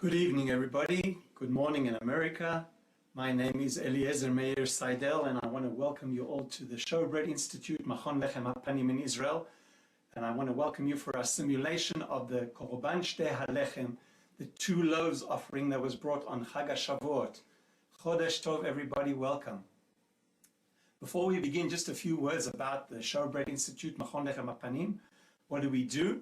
Good evening, everybody. Good morning in America. My name is Eliezer Meir Seidel, and I want to welcome you all to the Showbread Institute, מכון הפנים in Israel. And I want to welcome you for our simulation of the Korban Shtei Halechem, the Two Loaves Offering that was brought on Chag Shavuot. Chodesh Tov, everybody, welcome. Before we begin, just a few words about the Showbread Institute, מכון הפנים. What do?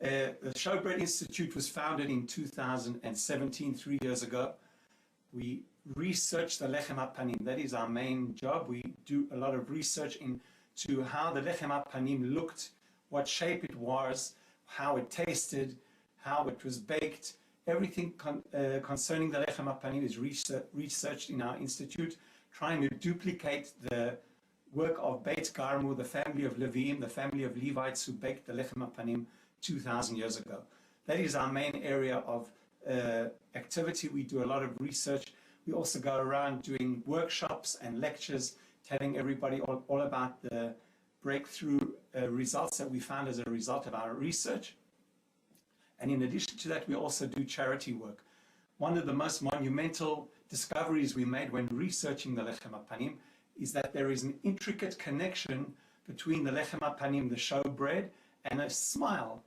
The Showbread Institute was founded in 2017, 3 years ago. We research the lechem hapanim. That is our main job. We do a lot of research into how the lechem hapanim looked, what shape it was, how it tasted, how it was baked. Everything concerning the lechem hapanim is researched in our institute, trying to duplicate the work of Beit Garmu, the family of Leviim, the family of Levites who baked the lechem hapanim 2,000 years ago. That is our main area of activity. We do a lot of research. We also go around doing workshops and lectures, telling everybody all about the breakthrough results that we found as a result of our research. And in addition to that, we also do charity work. One of the most monumental discoveries we made when researching the lechem hapanim is that there is an intricate connection between the lechem hapanim, the showbread, and a smile.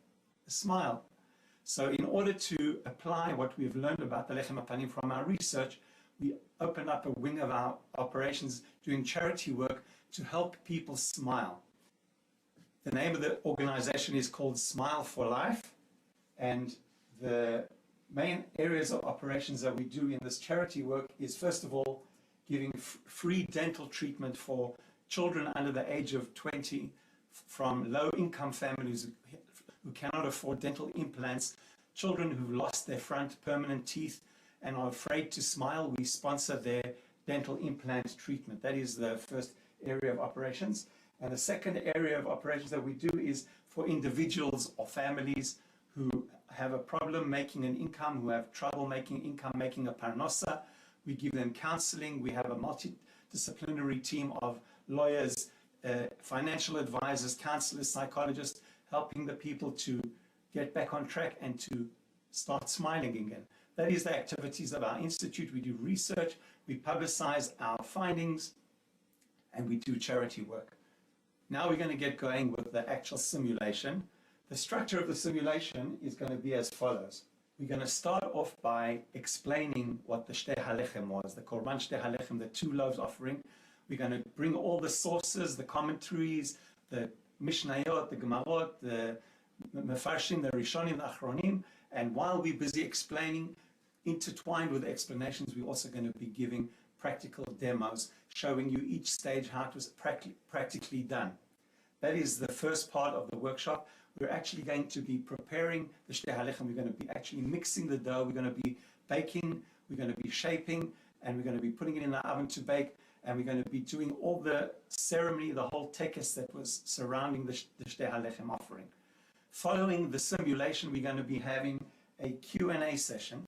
So in order to apply what we've learned about the lechem hapanim from our research, we opened up a wing of our operations doing charity work to help people smile. The name of the organization is called Smile for Life, and the main areas of operations that we do in this charity work is, first of all, giving free dental treatment for children under the age of 20 from low-income families who cannot afford dental implants, children who've lost their front permanent teeth and are afraid to smile. We sponsor their dental implant treatment. That is the first area of operations. And the second area of operations that we do is for individuals or families who have a problem making an income, who have trouble making income, making a parnasa. We give them counseling. We have a multidisciplinary team of lawyers, financial advisors, counselors, psychologists, helping the people to get back on track and to start smiling again. That is the activities of our institute. We do research, we publicize our findings, and we do charity work. Now we're going to get going with the actual simulation. The structure of the simulation is going to be as follows. We're going to start off by explaining what the Shtei Halechem was, the Korban Shtei Halechem, the Two Loaves Offering. We're going to bring all the sources, the commentaries, the Mishnayot, the Gemarot, the Mefarshim, the Rishonim, the Achronim, and while we're busy explaining, intertwined with the explanations, we're also going to be giving practical demos, showing you each stage how it was practically done. That is the first part of the workshop. We're actually going to be preparing the Shtei Halechem. We're going to be actually mixing the dough. We're going to be baking. We're going to be shaping, and we're going to be putting it in the oven to bake. And we're going to be doing all the ceremony, the whole tekes that was surrounding the Shtei Halechem offering. Following the simulation, we're going to be having a Q&A session.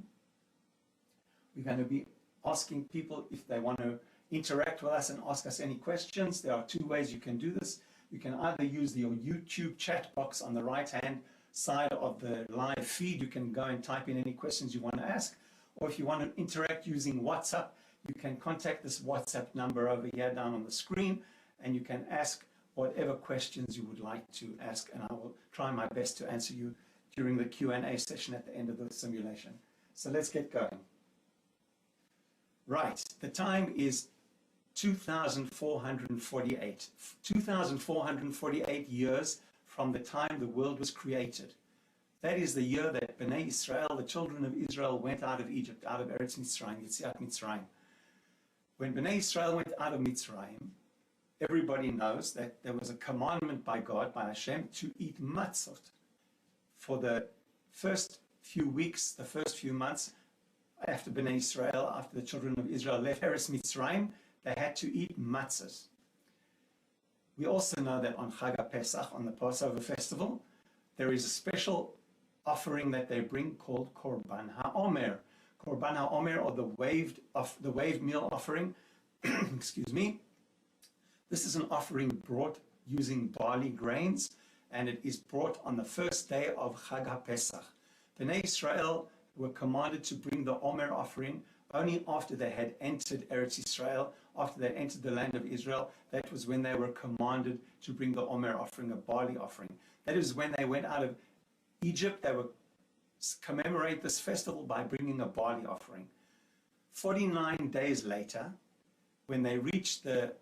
We're going to be asking people if they want to interact with us and ask us any questions. There are two ways you can do this. You can either use your YouTube chat box on the right-hand side of the live feed. You can go and type in any questions you want to ask. Or if you want to interact using WhatsApp, you can contact this WhatsApp number over here down on the screen, and you can ask whatever questions you would like to ask, and I will try my best to answer you during the Q&A session at the end of the simulation. So let's get going. Right, the time is 2,448. 2,448 years from the time the world was created. That is the year that Bnei Israel, the children of Israel, went out of Egypt, out of Eretz Mitzrayim, Yetziat Mitzrayim. When Bnei Israel went out of Mitzrayim, everybody knows that there was a commandment by God, by Hashem, to eat matzot. For the first few weeks, the first few months, after Bnei Israel, after the children of Israel left Eretz Mitzrayim, they had to eat matzahs. We also know that on Chag Pesach, on the Passover festival, there is a special offering that they bring called Korban HaOmer. Korban HaOmer, or the waved meal offering. Excuse me. This is an offering brought using barley grains, and it is brought on the first day of Chag Pesach. Bnei Israel were commanded to bring the Omer offering only after they had entered Eretz Israel, after they entered the land of Israel. That was when they were commanded to bring the Omer offering, a barley offering. That is when they went out of Egypt. They would commemorate this festival by bringing a barley offering. 49 days later, when they reached the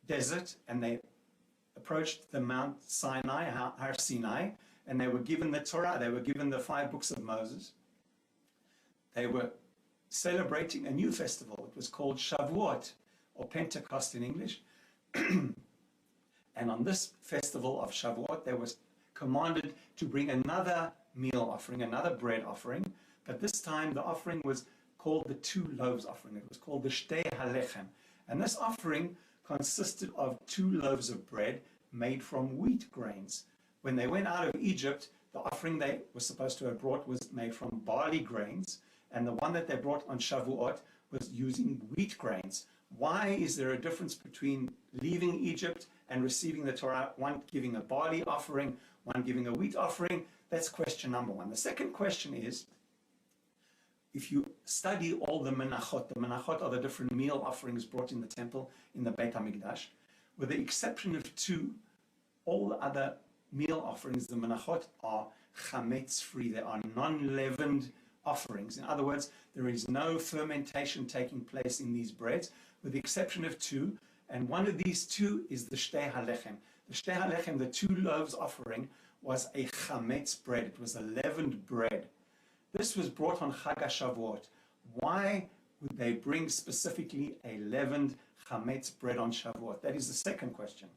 desert and they approached the Mount Sinai, Har Sinai, and they were given the Torah, they were given the 5 books of Moses, they were celebrating a new festival. It was called Shavuot, or Pentecost in English. And on this festival of Shavuot, they were commanded to bring another meal offering, another bread offering, but this time the offering was called the Two Loaves Offering. It was called the Shtei Halechem. And this offering consisted of 2 loaves of bread made from wheat grains. When they went out of Egypt, the offering they were supposed to have brought was made from barley grains, and the one that they brought on Shavuot was using wheat grains. Why is there a difference between leaving Egypt and receiving the Torah, one giving a barley offering, one giving a wheat offering? That's question number 1. The second question is, if you study all the menachot are the different meal offerings brought in the temple, in the Beit HaMikdash, with the exception of 2, all the other meal offerings, the menachot, are chametz free. They are non-leavened offerings. In other words, there is no fermentation taking place in these breads, with the exception of 2, and one of these 2 is the Shtei Halechem. The Shtei Halechem, the 2 loaves offering, was a chametz bread. It was a leavened bread. This was brought on Chag HaShavuot. Why would they bring specifically a leavened chametz bread on Shavuot? That is the second question.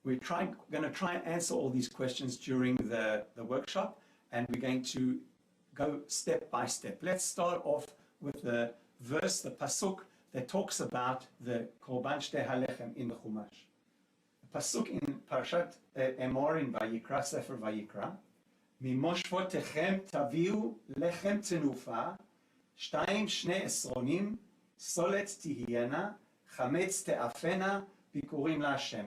We're going to try and answer all these questions during the workshop, and we're going to go step by step. Let's start off with the verse, the pasuk, that talks about the Korban Shtei Halechem in the Chumash. The pasuk in Parashat Emor in Vayikra, Sefer Vayikra, ממושבותיכם תביאו לחם תנופה, 2 שני עשרונים, סולת תהיינה, חמץ תאפנה, ביקורים להשם.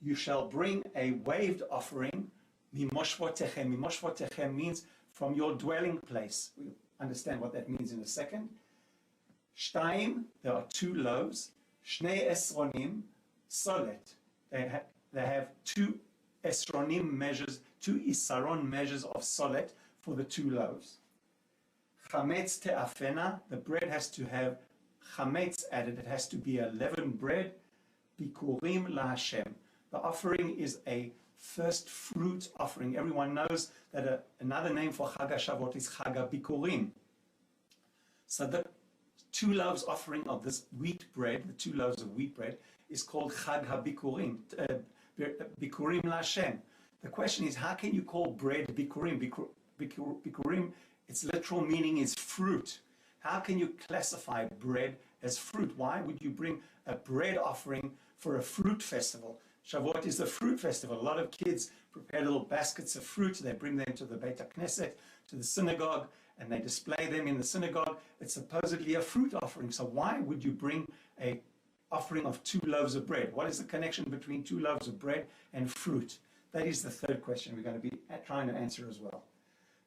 You shall bring a waved offering, ממושבותיכם. ממושבותיכם means from your dwelling place. We'll understand what that means in a second. 2, there are 2 loaves, שני עשרונים, סולת. They have 2 esronim measures, 2 isaron measures of solet for the 2 loaves. Chametz te'afena, the bread has to have chametz added. It has to be a leavened bread. Bikurim laHashem. The offering is a first fruit offering. Everyone knows that another name for Chag HaShavuot is Chag HaBikurim. So the 2 loaves offering of this wheat bread, the 2 loaves of wheat bread, is called Chag HaBikurim. Bikurim laHashem. The question is, how can you call bread bikurim? Bikurim, its literal meaning is fruit. How can you classify bread as fruit? Why would you bring a bread offering for a fruit festival? Shavuot is the fruit festival. A lot of kids prepare little baskets of fruit. They bring them to the Beit HaKnesset, to the synagogue, and they display them in the synagogue. It's supposedly a fruit offering. So why would you bring a offering of 2 loaves of bread? What is the connection between 2 loaves of bread and fruit? That is the third question we're going to be trying to answer as well.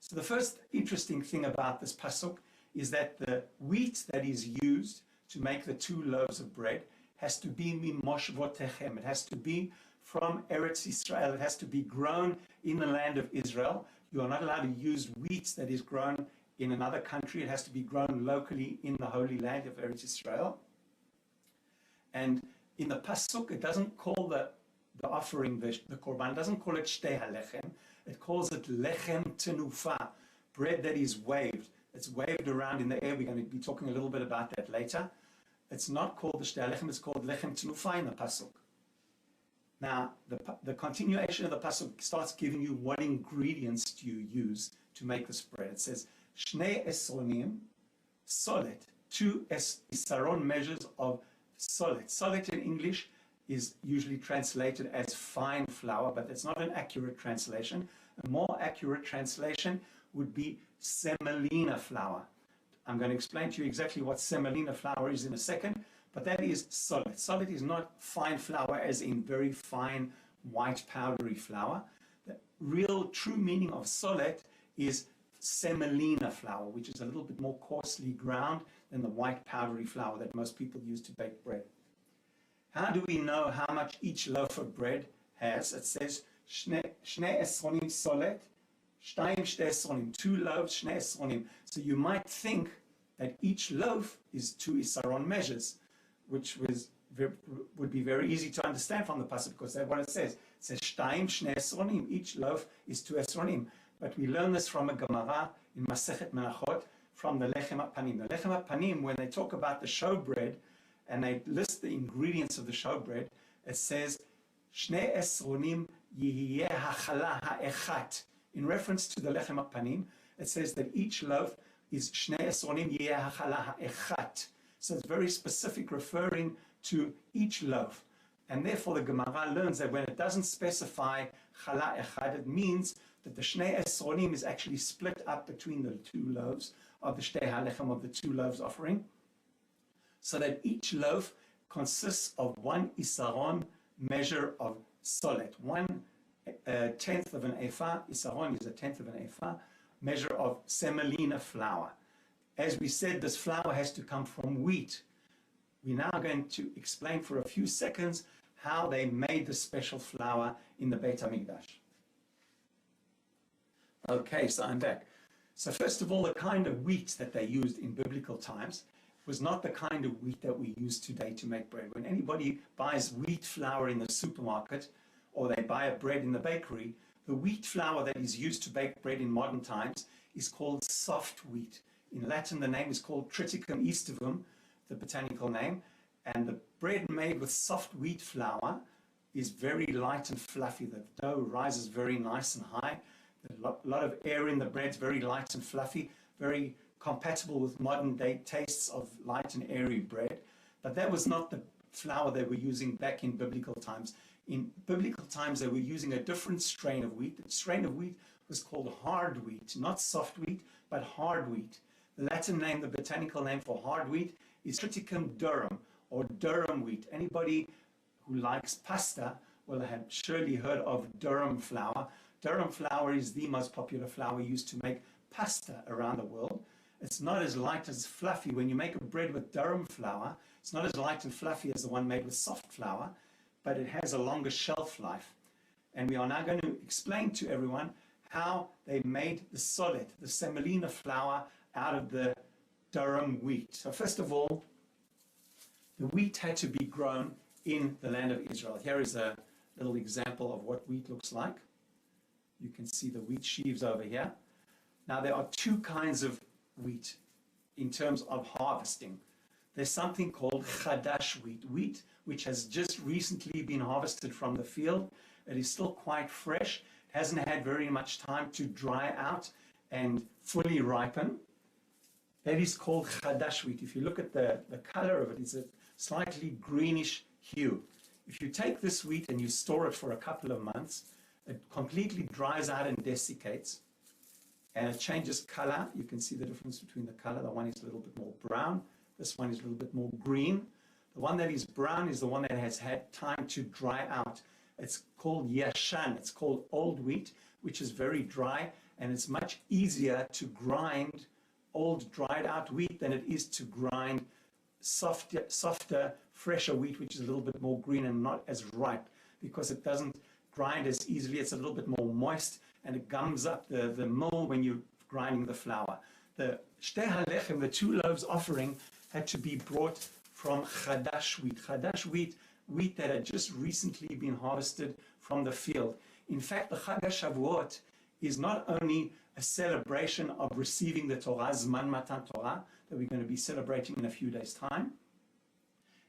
So the first interesting thing about this pasuk is that the wheat that is used to make the 2 loaves of bread has to be mimoshvotechem. It has to be from Eretz Israel. It has to be grown in the land of Israel. You are not allowed to use wheat that is grown in another country. It has to be grown locally in the Holy Land of Eretz Israel. And in the pasuk, it doesn't call the offering, the korban, doesn't call it Shtei Halechem. It calls it lechem tenufa, bread that is waved. It's waved around in the air. We're going to be talking a little bit about that later. It's not called the Shtei Halechem, it's called lechem tenufa in the pasuk. Now, the continuation of the pasuk starts giving you what ingredients do you use to make this bread. It says, Shnei esronim, solet, 2 isaron measures of solet. Solet in English is usually translated as fine flour, but it's not an accurate translation. A more accurate translation would be semolina flour. I'm going to explain to you exactly what semolina flour is in a second, but that is solet. Solet is not fine flour as in very fine white powdery flour. The real true meaning of solet is semolina flour, which is a little bit more coarsely ground than the white powdery flour that most people use to bake bread. How do we know how much each loaf of bread has? It says, Shne esronim solet, shtayim shte esronim, 2 loaves, shne esronim. So you might think that each loaf is 2 isaron measures, which would be very easy to understand from the pasuk, because that's what it says. It says, shtayim shne esronim, each loaf is 2 esronim. But we learn this from a Gemara in Masechet Menachot, from the Lechem Panim. The Lechem Panim, when they talk about the showbread, and they list the ingredients of the showbread, it says, Shne esronim yihiyeh hachala ha'echat. In reference to the Lechem Panim, it says that each loaf is Shne esronim yihiyeh hachala ha'echat. So it's very specific, referring to each loaf. And therefore the Gemara learns that when it doesn't specify chala echad, it means that the Shnei Esronim is actually split up between the 2 loaves of the Shtei Halechem, of the 2 loaves offering, so that each loaf consists of 1 isaron measure of solet, 1/10 of an ephah. Isaron is 1/10 of an ephah, measure of semolina flour. As we said, this flour has to come from wheat. We're now going to explain for a few seconds how they made the special flour in the Beit HaMikdash. Okay, so I'm back. So first of all, the kind of wheat that they used in biblical times was not the kind of wheat that we use today to make bread. When anybody buys wheat flour in the supermarket, or they buy a bread in the bakery, the wheat flour that is used to bake bread in modern times is called soft wheat. In Latin, the name is called Triticum aestivum, the botanical name, and the bread made with soft wheat flour is very light and fluffy. The dough rises very nice and high. There's a lot of air in the bread, it's very light and fluffy, very compatible with modern day tastes of light and airy bread. But that was not the flour they were using back in biblical times. In biblical times, they were using a different strain of wheat. The strain of wheat was called hard wheat, not soft wheat, but hard wheat. The Latin name, the botanical name for hard wheat, is Triticum durum, or durum wheat. Anybody who likes pasta will have surely heard of durum flour. Durum flour is the most popular flour used to make pasta around the world. It's not as light as fluffy. When you make a bread with durum flour, it's not as light and fluffy as the one made with soft flour, but it has a longer shelf life. And we are now going to explain to everyone how they made the solid, the semolina flour, out of the durum wheat. So first of all, the wheat had to be grown in the land of Israel. Here is a little example of what wheat looks like. You can see the wheat sheaves over here. Now there are 2 kinds of wheat in terms of harvesting. There's something called chadash wheat, wheat which has just recently been harvested from the field. It is still quite fresh, hasn't had very much time to dry out and fully ripen. That is called chadash wheat. If you look at the color of it, it's a slightly greenish hue. If you take this wheat and you store it for a couple of months, it completely dries out and desiccates, and it changes color. You can see the difference between the color. The one is a little bit more brown. This one is a little bit more green. The one that is brown is the one that has had time to dry out. It's called yashan. It's called old wheat, which is very dry, and it's much easier to grind old dried out wheat than it is to grind softer, fresher wheat, which is a little bit more green and not as ripe, because it doesn't grind as easily. It's a little bit more moist, and it gums up the mill when you're grinding the flour. The Shtei Halechem, the 2 loaves offering, had to be brought from chadash wheat. Chadash wheat, wheat that had just recently been harvested from the field. In fact, the Chag HaShavuot is not only a celebration of receiving the Torah, Zman Matan Torah, that we're going to be celebrating in a few days' time.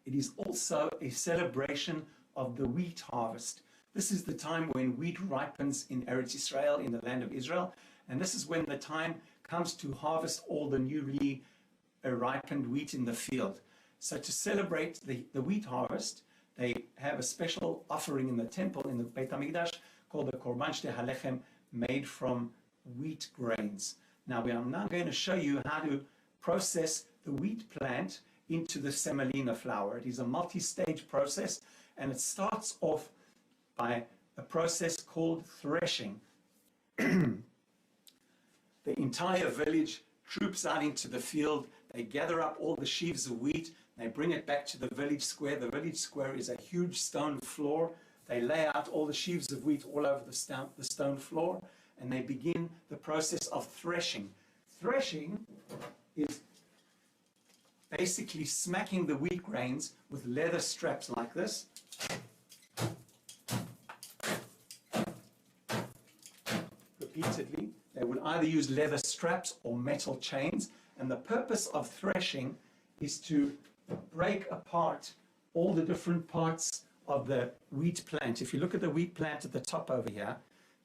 It is also a celebration of the wheat harvest. This is the time when wheat ripens in Eretz Israel, in the land of Israel, and this is when the time comes to harvest all the newly ripened wheat in the field. So to celebrate the wheat harvest, they have a special offering in the temple, in the Beit HaMikdash, called the Korban Shtei Halechem, made from wheat grains. Now we are now going to show you how to process the wheat plant into the semolina flour. It is a multi-stage process, and it starts off by a process called threshing. The entire village troops out into the field. They gather up all the sheaves of wheat. They bring it back to the village square. The village square is a huge stone floor. They lay out all the sheaves of wheat all over the stone floor, and they begin the process of threshing. Threshing is basically smacking the wheat grains with leather straps like this. Repeatedly. They would either use leather straps or metal chains, and the purpose of threshing is to break apart all the different parts of the wheat plant. If you look at the wheat plant at the top over here,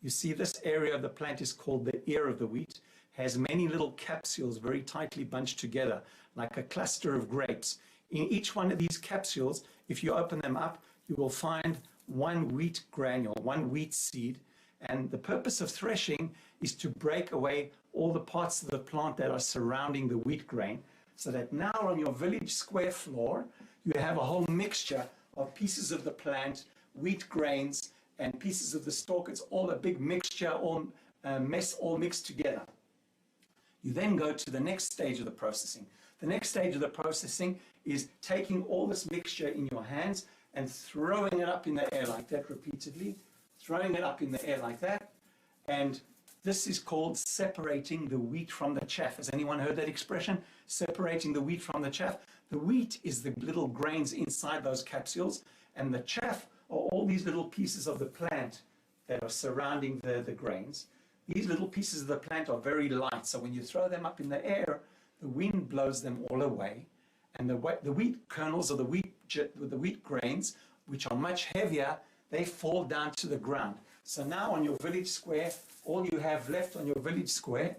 you see this area of the plant is called the ear of the wheat, has many little capsules very tightly bunched together, like a cluster of grapes. In each one of these capsules, if you open them up, you will find one wheat granule, one wheat seed. And the purpose of threshing is to break away all the parts of the plant that are surrounding the wheat grain, so that now on your village square floor, you have a whole mixture of pieces of the plant, wheat grains, and pieces of the stalk. It's all a big mixture, all mixed together. You then go to the next stage of the processing. The next stage of the processing is taking all this mixture in your hands and throwing it up in the air like that repeatedly, throwing it up in the air like that, and this is called separating the wheat from the chaff. Has anyone heard that expression? Separating the wheat from the chaff. The wheat is the little grains inside those capsules, and the chaff are all these little pieces of the plant that are surrounding the grains. These little pieces of the plant are very light, so when you throw them up in the air, the wind blows them all away, and the wheat kernels or the wheat grains, which are much heavier, they fall down to the ground. So now on your village square, all you have left on your village square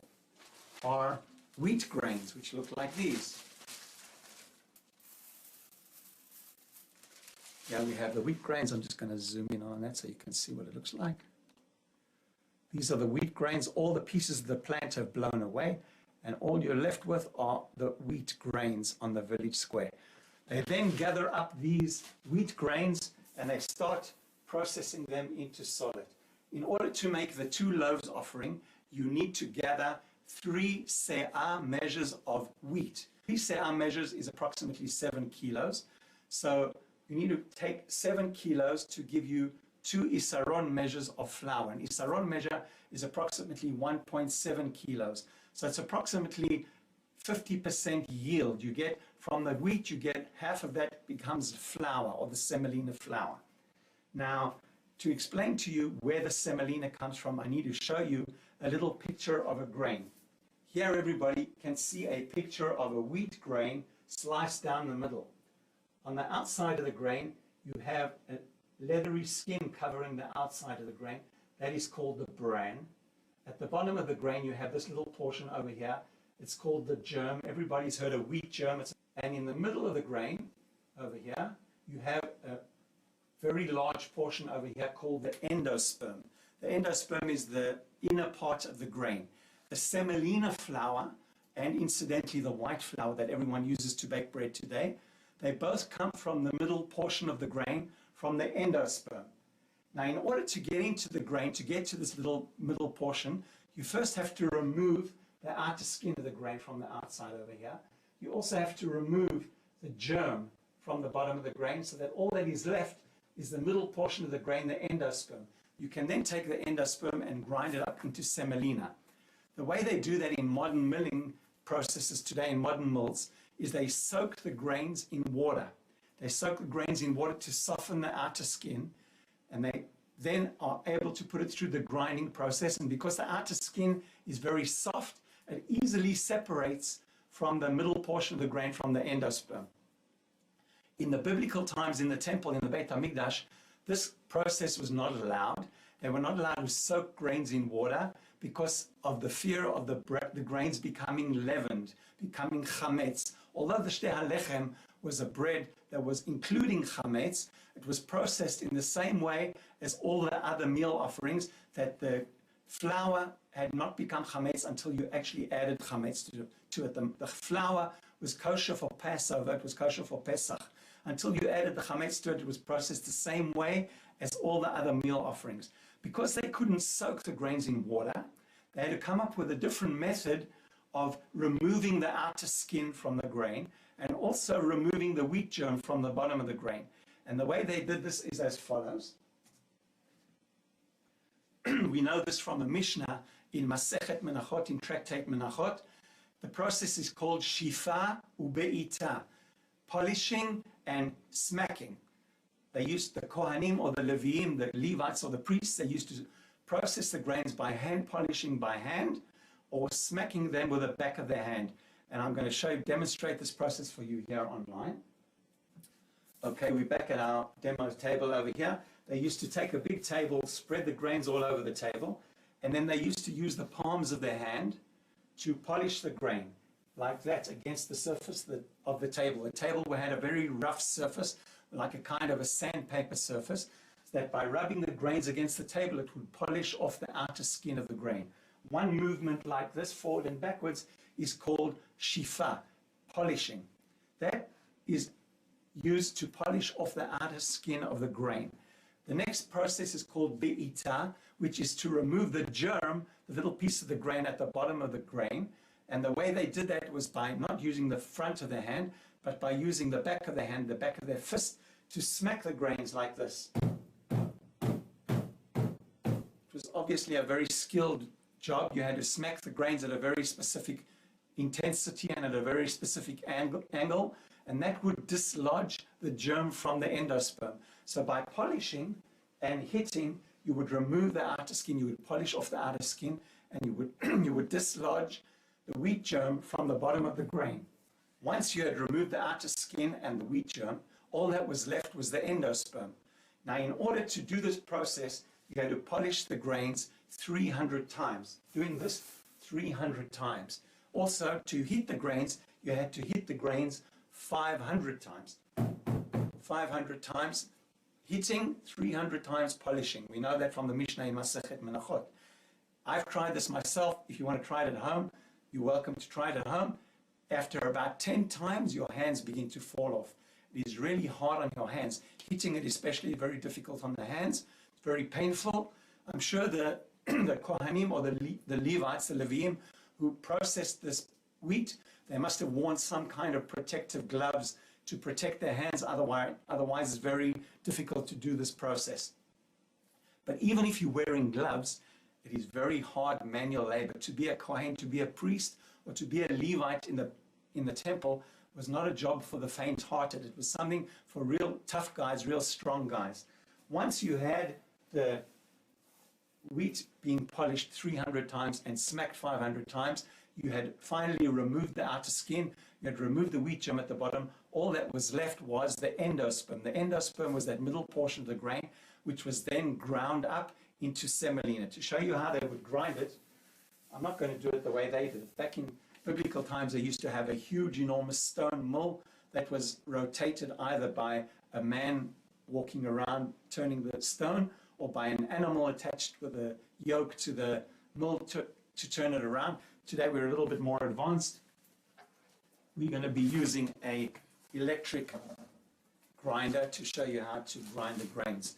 are wheat grains, which look like these. Yeah, we have the wheat grains. I'm just going to zoom in on that so you can see what it looks like. These are the wheat grains. All the pieces of the plant have blown away, and all you're left with are the wheat grains on the village square. They then gather up these wheat grains and they start processing them into solid. In order to make the 2 loaves offering, you need to gather 3 se'ah measures of wheat. 3 se'ah measures is approximately 7 kilos. So you need to take 7 kilos to give you 2 isaron measures of flour. An isaron measure is approximately 1.7 kilos. So it's approximately 50% yield. You get from the wheat, you get half of that becomes flour, or the semolina flour. Now, to explain to you where the semolina comes from, I need to show you a little picture of a grain. Here everybody can see a picture of a wheat grain sliced down the middle. On the outside of the grain, you have a leathery skin covering the outside of the grain. That is called the bran. At the bottom of the grain, you have this little portion over here. It's called the germ. Everybody's heard of wheat germ. And in the middle of the grain, over here, you have a very large portion over here called the endosperm. The endosperm is the inner part of the grain. The semolina flour, and incidentally the white flour that everyone uses to bake bread today, they both come from the middle portion of the grain, from the endosperm. Now, in order to get into the grain, to get to this little middle portion, you first have to remove the outer skin of the grain from the outside over here. You also have to remove the germ from the bottom of the grain, so that all that is left is the middle portion of the grain, the endosperm. You can then take the endosperm and grind it up into semolina. The way they do that in modern milling processes today, in modern mills, is they soak the grains in water. They soak the grains in water to soften the outer skin, and they then are able to put it through the grinding process. And because the outer skin is very soft, it easily separates from the middle portion of the grain from the endosperm. In the biblical times, in the temple, in the Beit HaMikdash, this process was not allowed. They were not allowed to soak grains in water because of the fear of the grains becoming leavened, becoming chametz. Although the Shtei Halechem was a bread that was including chametz, it was processed in the same way as all the other meal offerings, that the flour had not become chametz until you actually added chametz to it. The flour was kosher for Passover, it was kosher for Pesach. Until you added the chametz to it, it was processed the same way as all the other meal offerings. Because they couldn't soak the grains in water, they had to come up with a different method of removing the outer skin from the grain and also removing the wheat germ from the bottom of the grain. And the way they did this is as follows. We know this from a Mishnah in Masechet Menachot, in Tractate Menachot. The process is called shifa ube'ita, polishing and smacking. They used the Kohanim or the Leviim, the Levites or the priests, they used to process the grains by hand polishing by hand or smacking them with the back of their hand. And I'm going to demonstrate this process for you here online. Okay, we're back at our demo table over here. They used to take a big table, spread the grains all over the table, and then they used to use the palms of their hand to polish the grain like that against the surface of the table. The table had a very rough surface, like a kind of a sandpaper surface, so that by rubbing the grains against the table, it would polish off the outer skin of the grain. One movement like this, forward and backwards, is called shifa, polishing. That is used to polish off the outer skin of the grain. The next process is called be'ita, which is to remove the germ, the little piece of the grain at the bottom of the grain. And the way they did that was by not using the front of the hand, but by using the back of the hand, the back of their fist, to smack the grains like this. It was obviously a very skilled job. You had to smack the grains at a very specific intensity and at a very specific angle, and that would dislodge the germ from the endosperm. So by polishing and hitting, you would remove the outer skin, you would polish off the outer skin, and you would dislodge the wheat germ from the bottom of the grain. Once you had removed the outer skin and the wheat germ, all that was left was the endosperm. Now, in order to do this process, you had to polish the grains 300 times, doing this 300 times. Also, to heat the grains, you had to heat the grains 500 times. 500 times heating, 300 times polishing. We know that from the Mishnah in Masechet Menachot. I've tried this myself. If you want to try it at home, you're welcome to try it at home. After about 10 times, your hands begin to fall off. It is really hard on your hands. Heating it especially very difficult on the hands. It's very painful. I'm sure the Kohanim or the Levites, the Leviim, who processed this wheat, they must have worn some kind of protective gloves to protect their hands. Otherwise it's very difficult to do this process. But even if you're wearing gloves, it is very hard manual labor. To be a Kohen, to be a priest, or to be a Levite in the temple was not a job for the faint-hearted. It was something for real tough guys, real strong guys. Once you had the wheat being polished 300 times and smacked 500 times, you had finally removed the outer skin, you had removed the wheat germ at the bottom. All that was left was the endosperm. The endosperm was that middle portion of the grain, which was then ground up into semolina. To show you how they would grind it, I'm not going to do it the way they did it. Back in biblical times, they used to have a huge, enormous stone mill that was rotated either by a man walking around turning the stone or by an animal attached with a yoke to the mill to turn it around. Today we're a little bit more advanced. We're going to be using an electric grinder to show you how to grind the grains.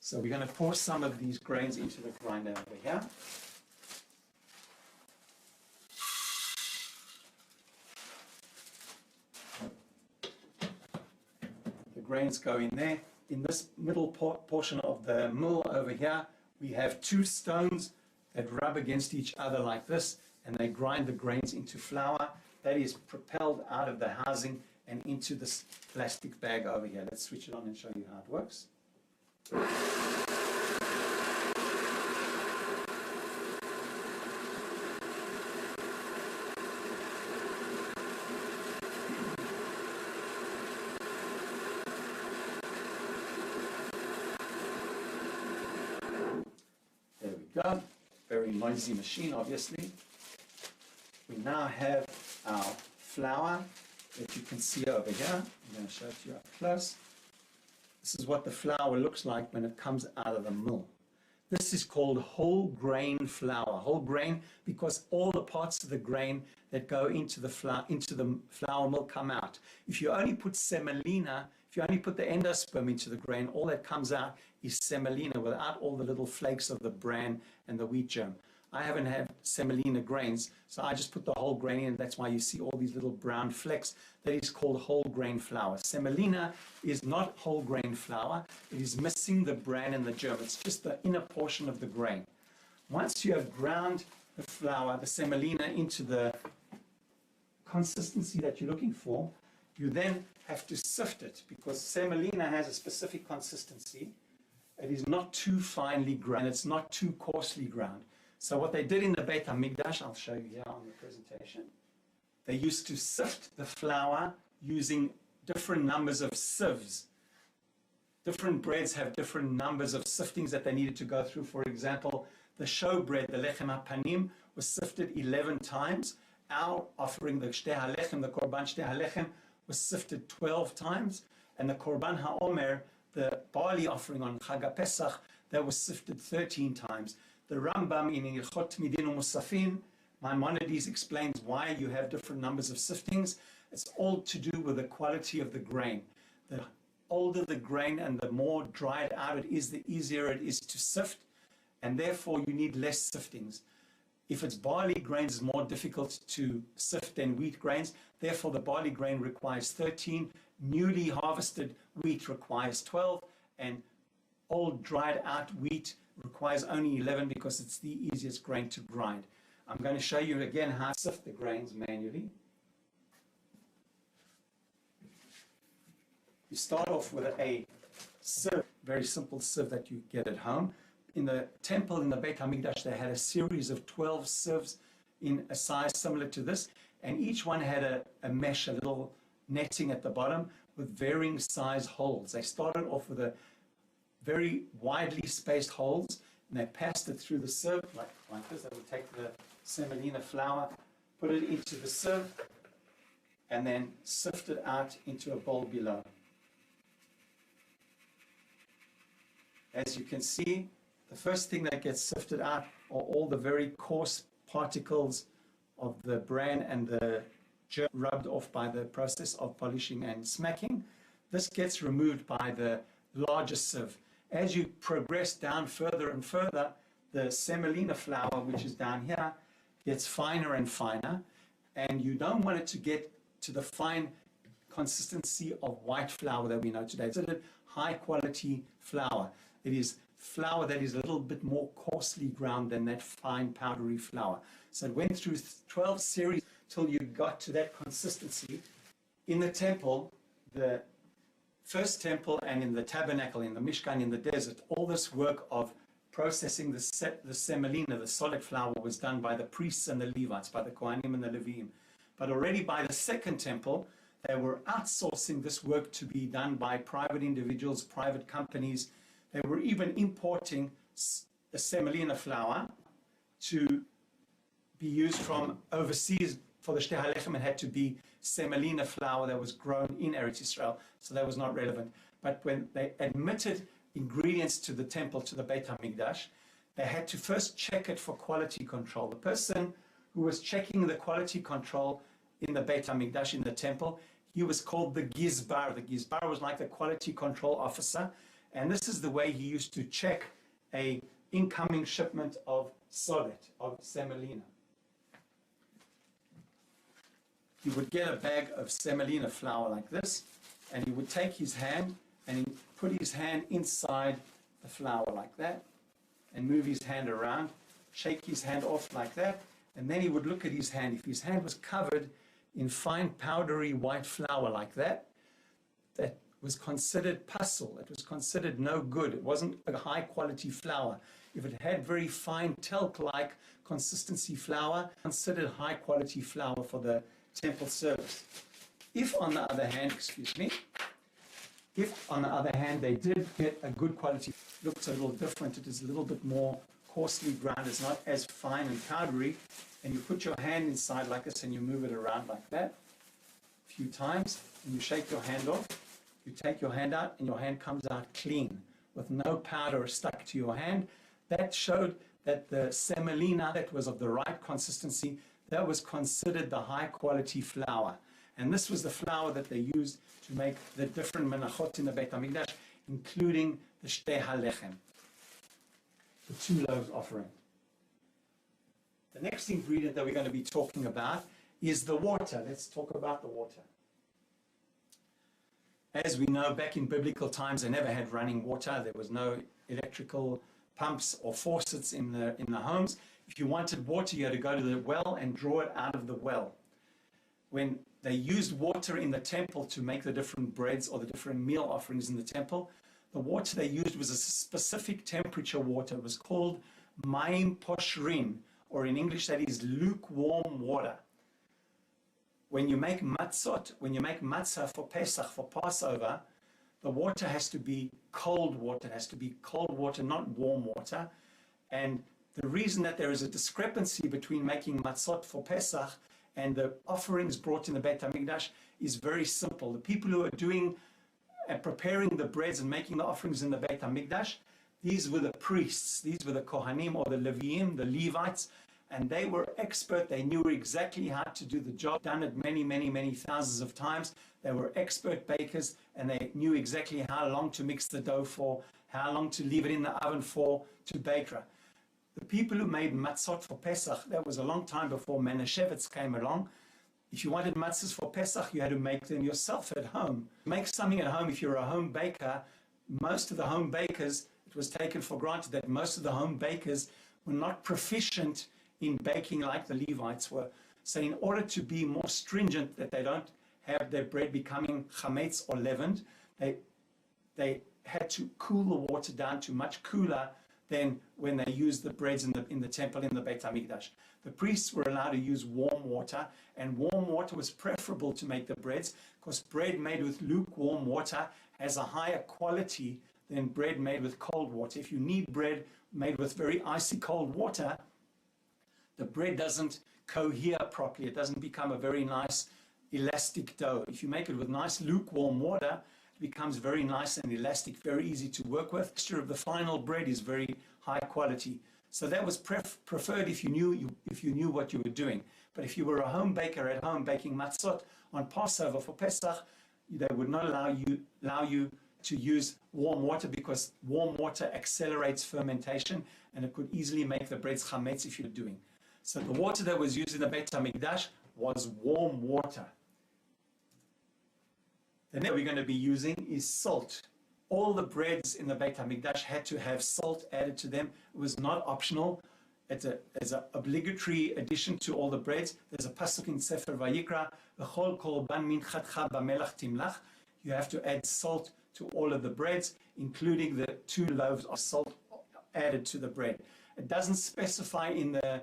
So we're going to pour some of these grains into the grinder over here. The grains go in there. In this middle portion of the mill over here, we have two stones that rub against each other like this, and they grind the grains into flour that is propelled out of the housing and into this plastic bag over here. Let's switch it on and show you how it works. There we go. Very noisy machine, obviously. We now have our flour that you can see over here. I'm going to show it to you up close. This is what the flour looks like when it comes out of the mill. This is called whole grain flour. Whole grain because all the parts of the grain that go into the flour mill come out. If you only put semolina, if you only put the endosperm into the grain, all that comes out is semolina without all the little flakes of the bran and the wheat germ. I haven't had semolina grains, so I just put the whole grain in. That's why you see all these little brown flecks. That is called whole grain flour. Semolina is not whole grain flour. It is missing the bran and the germ. It's just the inner portion of the grain. Once you have ground the flour, the semolina, into the consistency that you're looking for, you then have to sift it, because semolina has a specific consistency. It is not too finely ground, and it's not too coarsely ground. So what they did in the Beit HaMikdash, I'll show you here on the presentation, they used to sift the flour using different numbers of sieves. Different breads have different numbers of siftings that they needed to go through. For example, the Showbread, the lechem hapanim, was sifted 11 times. Our offering, the Shtei Halechem, the Korban Shtei Halechem, was sifted 12 times. And the Korban HaOmer, the barley offering on Chag Pesach, that was sifted 13 times. The Rambam in Ilchot Midin Musafin, Maimonides, explains why you have different numbers of siftings. It's all to do with the quality of the grain. The older the grain and the more dried out it is, the easier it is to sift, and therefore you need less siftings. If it's barley grains, it's more difficult to sift than wheat grains. Therefore, the barley grain requires 13, newly harvested wheat requires 12, and old dried out wheat requires only 11 because it's the easiest grain to grind. I'm going to show you again how to sift the grains manually. You start off with a sieve, very simple sieve that you get at home. In the temple, in the Beit HaMikdash, they had a series of 12 sieves in a size similar to this, and each one had a mesh, a little netting at the bottom with varying size holes. They started off with a very widely spaced holes, and they passed it through the sieve like this. They would take the semolina flour, put it into the sieve, and then sift it out into a bowl below. As you can see, the first thing that gets sifted out are all the very coarse particles of the bran and the germ rubbed off by the process of polishing and smacking. This gets removed by the larger sieve. As you progress down further and further, the semolina flour, which is down here, gets finer and finer, and you don't want it to get to the fine consistency of white flour that we know today. It's a high quality flour. It is flour that is a little bit more coarsely ground than that fine powdery flour. So it went through 12 series till you got to that consistency. In the temple, the first temple, and in the tabernacle, in the Mishkan, in the desert, all this work of processing the semolina, the solid flour, was done by the priests and the Levites, by the Kohanim and the Leviim. But already by the second temple, they were outsourcing this work to be done by private individuals, private companies. They were even importing the semolina flour to be used from overseas. For the Shtei Halechem, it had to be semolina flour that was grown in Eretz Israel, so that was not relevant. But when they admitted ingredients to the temple, to the Beit HaMikdash, they had to first check it for quality control. The person who was checking the quality control in the Beit HaMikdash, in the temple, he was called the Gizbar. The Gizbar was like the quality control officer, and this is the way he used to check a incoming shipment of solet, of semolina. He would get a bag of semolina flour like this, and he would take his hand and he'd put his hand inside the flour like that, and move his hand around, shake his hand off like that, and then he would look at his hand. If his hand was covered in fine powdery white flour like that, that was considered pasul. It was considered no good. It wasn't a high quality flour. If it had very fine talc-like consistency flour, considered high quality flour for the temple service. If on the other hand, if on the other hand they did get a good quality, it looks a little different, it is a little bit more coarsely ground, it's not as fine and powdery, and you put your hand inside like this and you move it around like that a few times, and you shake your hand off, you take your hand out, and your hand comes out clean with no powder stuck to your hand. That showed that the semolina that was of the right consistency, that was considered the high quality flour. And this was the flour that they used to make the different menachot in the Beit HaMikdash, including the Shtei Halechem, the Two Loaves Offering. The next ingredient that we're going to be talking about is the water. Let's talk about the water. As we know, back in biblical times, they never had running water. There was no electrical pumps or faucets in the homes. If you wanted water, you had to go to the well and draw it out of the well. When they used water in the temple to make the different breads or the different meal offerings in the temple, the water they used was a specific temperature water. It was called mayim poshrin, or in English that is lukewarm water. When you make matzot, when you make matzah for Pesach, for Passover, the water has to be cold water. It has to be cold water, not warm water. And the reason that there is a discrepancy between making matzot for Pesach and the offerings brought in the Beit HaMikdash is very simple. The people who are doing and preparing the breads and making the offerings in the Beit HaMikdash, these were the priests, these were the Kohanim or the Leviim, the Levites, and they were expert. They knew exactly how to do the job, done it many, many, many thousands of times. They were expert bakers, and they knew exactly how long to mix the dough for, how long to leave it in the oven for, to bake it. The people who made matzot for Pesach, that was a long time before Menashevitz came along. If you wanted matzahs for Pesach, you had to make them yourself at home. Make something at home if you're a home baker. Most of the home bakers, it was taken for granted that most of the home bakers were not proficient in baking like the Levites were. So in order to be more stringent, that they don't have their bread becoming chametz or leavened, they had to cool the water down to much cooler than when they used the breads in the temple in the Beit HaMikdash. The priests were allowed to use warm water, and warm water was preferable to make the breads because bread made with lukewarm water has a higher quality than bread made with cold water. If you need bread made with very icy cold water, the bread doesn't cohere properly. It doesn't become a very nice elastic dough. If you make it with nice lukewarm water, it becomes very nice and elastic, very easy to work with. The texture of the final bread is very high quality. So that was preferred if you knew what you were doing. But if you were a home baker at home baking matzot on Passover for Pesach, they would not allow you to use warm water because warm water accelerates fermentation and it could easily make the breads chametz if you're doing. So the water that was used in the Beit HaMikdash was warm water. The next we're going to be using is salt. All the breads in the Beit HaMikdash had to have salt added to them. It was not optional. It's an obligatory addition to all the breads. There's a pasuk in Sefer Vayikra, V'chol korban minchatcha b'melach timlach. You have to add salt to all of the breads, including the 2 loaves of salt added to the bread. It doesn't specify in the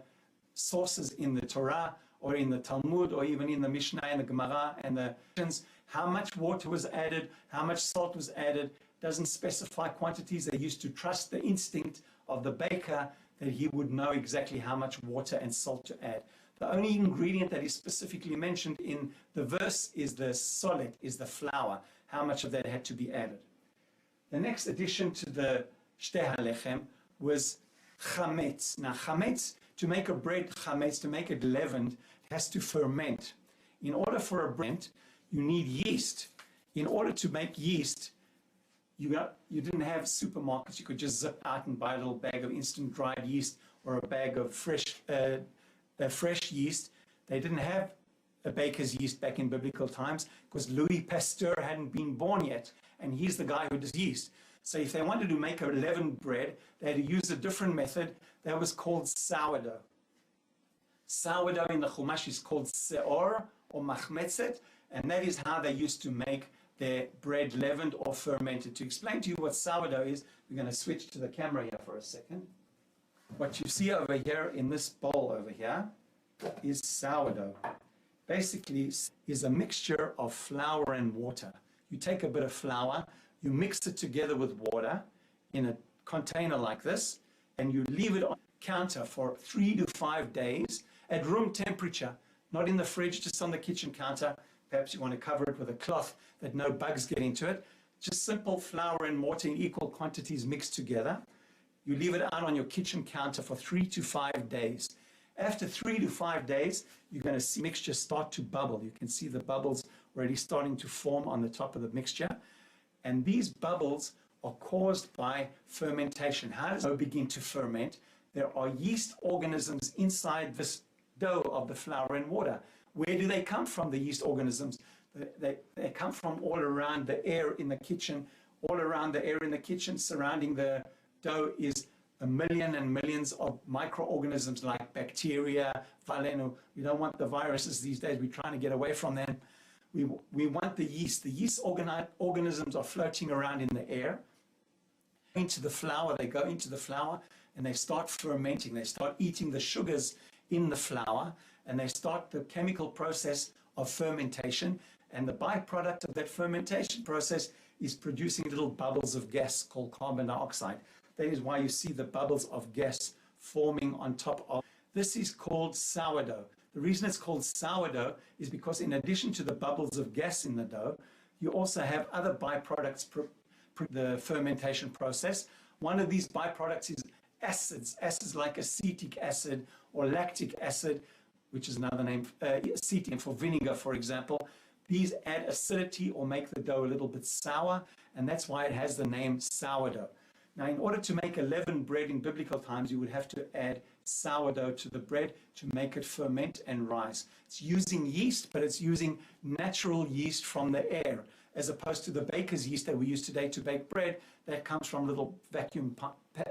sources in the Torah or in the Talmud or even in the Mishnah and the Gemara and the how much water was added, how much salt was added. Doesn't specify quantities. They used to trust the instinct of the baker that he would know exactly how much water and salt to add. The only ingredient that is specifically mentioned in the verse is the solet, is the flour, how much of that had to be added. The next addition to the Shtei Halechem was chametz. Now chametz, to make a bread chametz, to make it leavened, it has to ferment. In order for a bread, you need yeast. In order to make yeast, you didn't have supermarkets. You could just zip out and buy a little bag of instant dried yeast or a bag of fresh yeast. They didn't have a baker's yeast back in biblical times because Louis Pasteur hadn't been born yet, and he's the guy who does yeast. So if they wanted to make a leavened bread, they had to use a different method that was called sourdough. Sourdough in the Chumash is called seor or machmetzet, and that is how they used to make their bread leavened or fermented. To explain to you what sourdough is, we're going to switch to the camera here for a second. What you see over here in this bowl over here is sourdough. Basically, is a mixture of flour and water. You take a bit of flour, you mix it together with water in a container like this, and you leave it on the counter for 3 to 5 days at room temperature, not in the fridge, just on the kitchen counter. Perhaps you want to cover it with a cloth that no bugs get into it. Just simple flour and water in equal quantities mixed together. You leave it out on your kitchen counter for 3 to 5 days. After 3 to 5 days, you're going to see the mixture start to bubble. You can see the bubbles already starting to form on the top of the mixture. And these bubbles are caused by fermentation. How does dough begin to ferment? there are yeast organisms inside this dough of the flour and water. Where do they come from, the yeast organisms? They come from all around the air in the kitchen. All around the air in the kitchen surrounding the dough is a million and millions of microorganisms like bacteria, valeno. We don't want the viruses these days. We're trying to get away from them. We want the yeast. The yeast organisms are floating around in the air. Into the flour, they go into the flour and they start fermenting. They start eating the sugars in the flour and they start the chemical process of fermentation. And the byproduct of that fermentation process is producing little bubbles of gas called carbon dioxide. That is why you see the bubbles of gas forming on top of. This is called sourdough. The reason it's called sourdough is because in addition to the bubbles of gas in the dough, you also have other byproducts the fermentation process. One of these byproducts is acids like acetic acid or lactic acid, which is another name, acetic for vinegar, for example. These add acidity or make the dough a little bit sour, and that's why it has the name sourdough. Now, in order to make leavened bread in biblical times, you would have to add sourdough to the bread to make it ferment and rise. It's using yeast, but it's using natural yeast from the air, as opposed to the baker's yeast that we use today to bake bread. That comes from little vacuum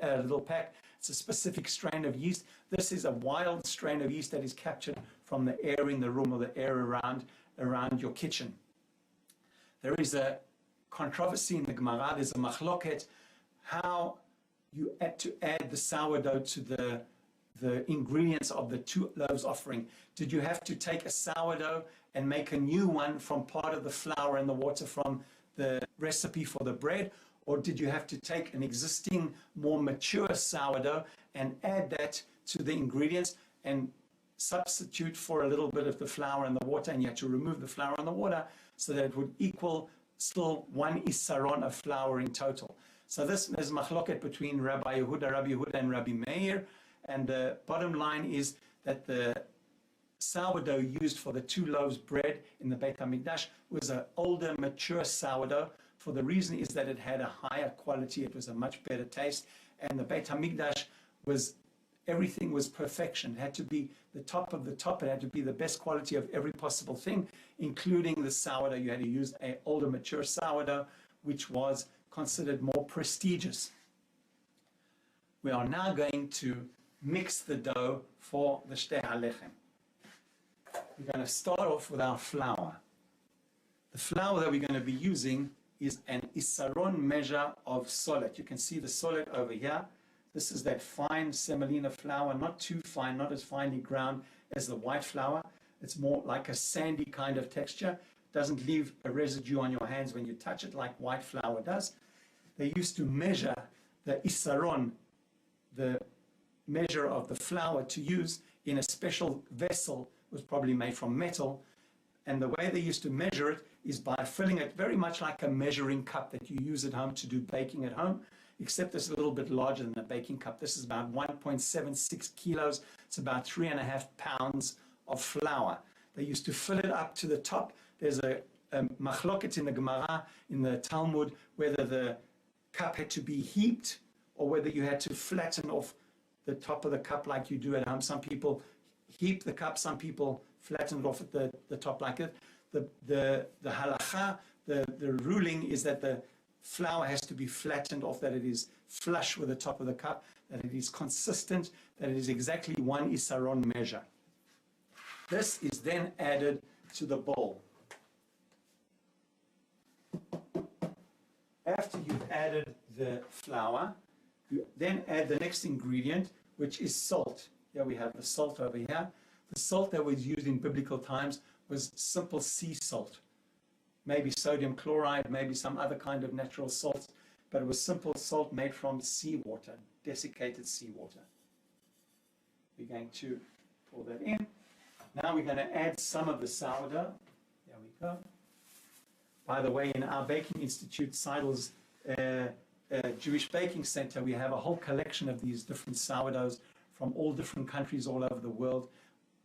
little pack. It's a specific strain of yeast. This is a wild strain of yeast that is captured from the air in the room or the air around your kitchen. There is a controversy in the Gemara. There's a machloket how you had to add the sourdough to the ingredients of the 2 loaves offering. Did you have to take a sourdough and make a new one from part of the flour and the water from the recipe for the bread? Or did you have to take an existing, more mature sourdough and add that to the ingredients and substitute for a little bit of the flour and the water, and you had to remove the flour and the water so that it would equal still 1 isaron of flour in total? So there's machloket between Rabbi Yehuda and Rabbi Meir, and the bottom line is that the sourdough used for the 2 loaves bread in the Beit HaMikdash was an older, mature sourdough. For the reason is that it had a higher quality, it was a much better taste, and the Beit HaMikdash was, everything was perfection. It had to be the top of the top, it had to be the best quality of every possible thing, including the sourdough. You had to use an older, mature sourdough, which was considered more prestigious. We are now going to mix the dough for the Shtei Halechem. We're going to start off with our flour. The flour that we're going to be using is an isaron measure of solid. You can see the solid over here. This is that fine semolina flour, not too fine, not as finely ground as the white flour. It's more like a sandy kind of texture. Doesn't leave a residue on your hands when you touch it like white flour does. They used to measure the isaron, the measure of the flour to use, in a special vessel. It was probably made from metal, and the way they used to measure it is by filling it very much like a measuring cup that you use at home to do baking at home, except it's a little bit larger than a baking cup. This is about 1.76 kilos. It's about 3.5 pounds of flour. They used to fill it up to the top. There's a machloket in the Gemara, in the Talmud, whether the cup had to be heaped or whether you had to flatten off the top of the cup like you do at home. Some people heap the cup, some people flatten it off at the top like it. The halacha, the ruling is that the flour has to be flattened off, that it is flush with the top of the cup, that it is consistent, that it is exactly 1 isaron measure. This is then added to the bowl. After you've added the flour, you then add the next ingredient, which is salt. Here we have the salt over here. The salt that was used in biblical times was simple sea salt. Maybe sodium chloride, maybe some other kind of natural salts, but it was simple salt made from seawater, desiccated seawater. We're going to pour that in. Now we're going to add some of the sourdough. There we go. By the way, in our Baking Institute, Seidel's Jewish Baking Center, we have a whole collection of these different sourdoughs from all different countries all over the world.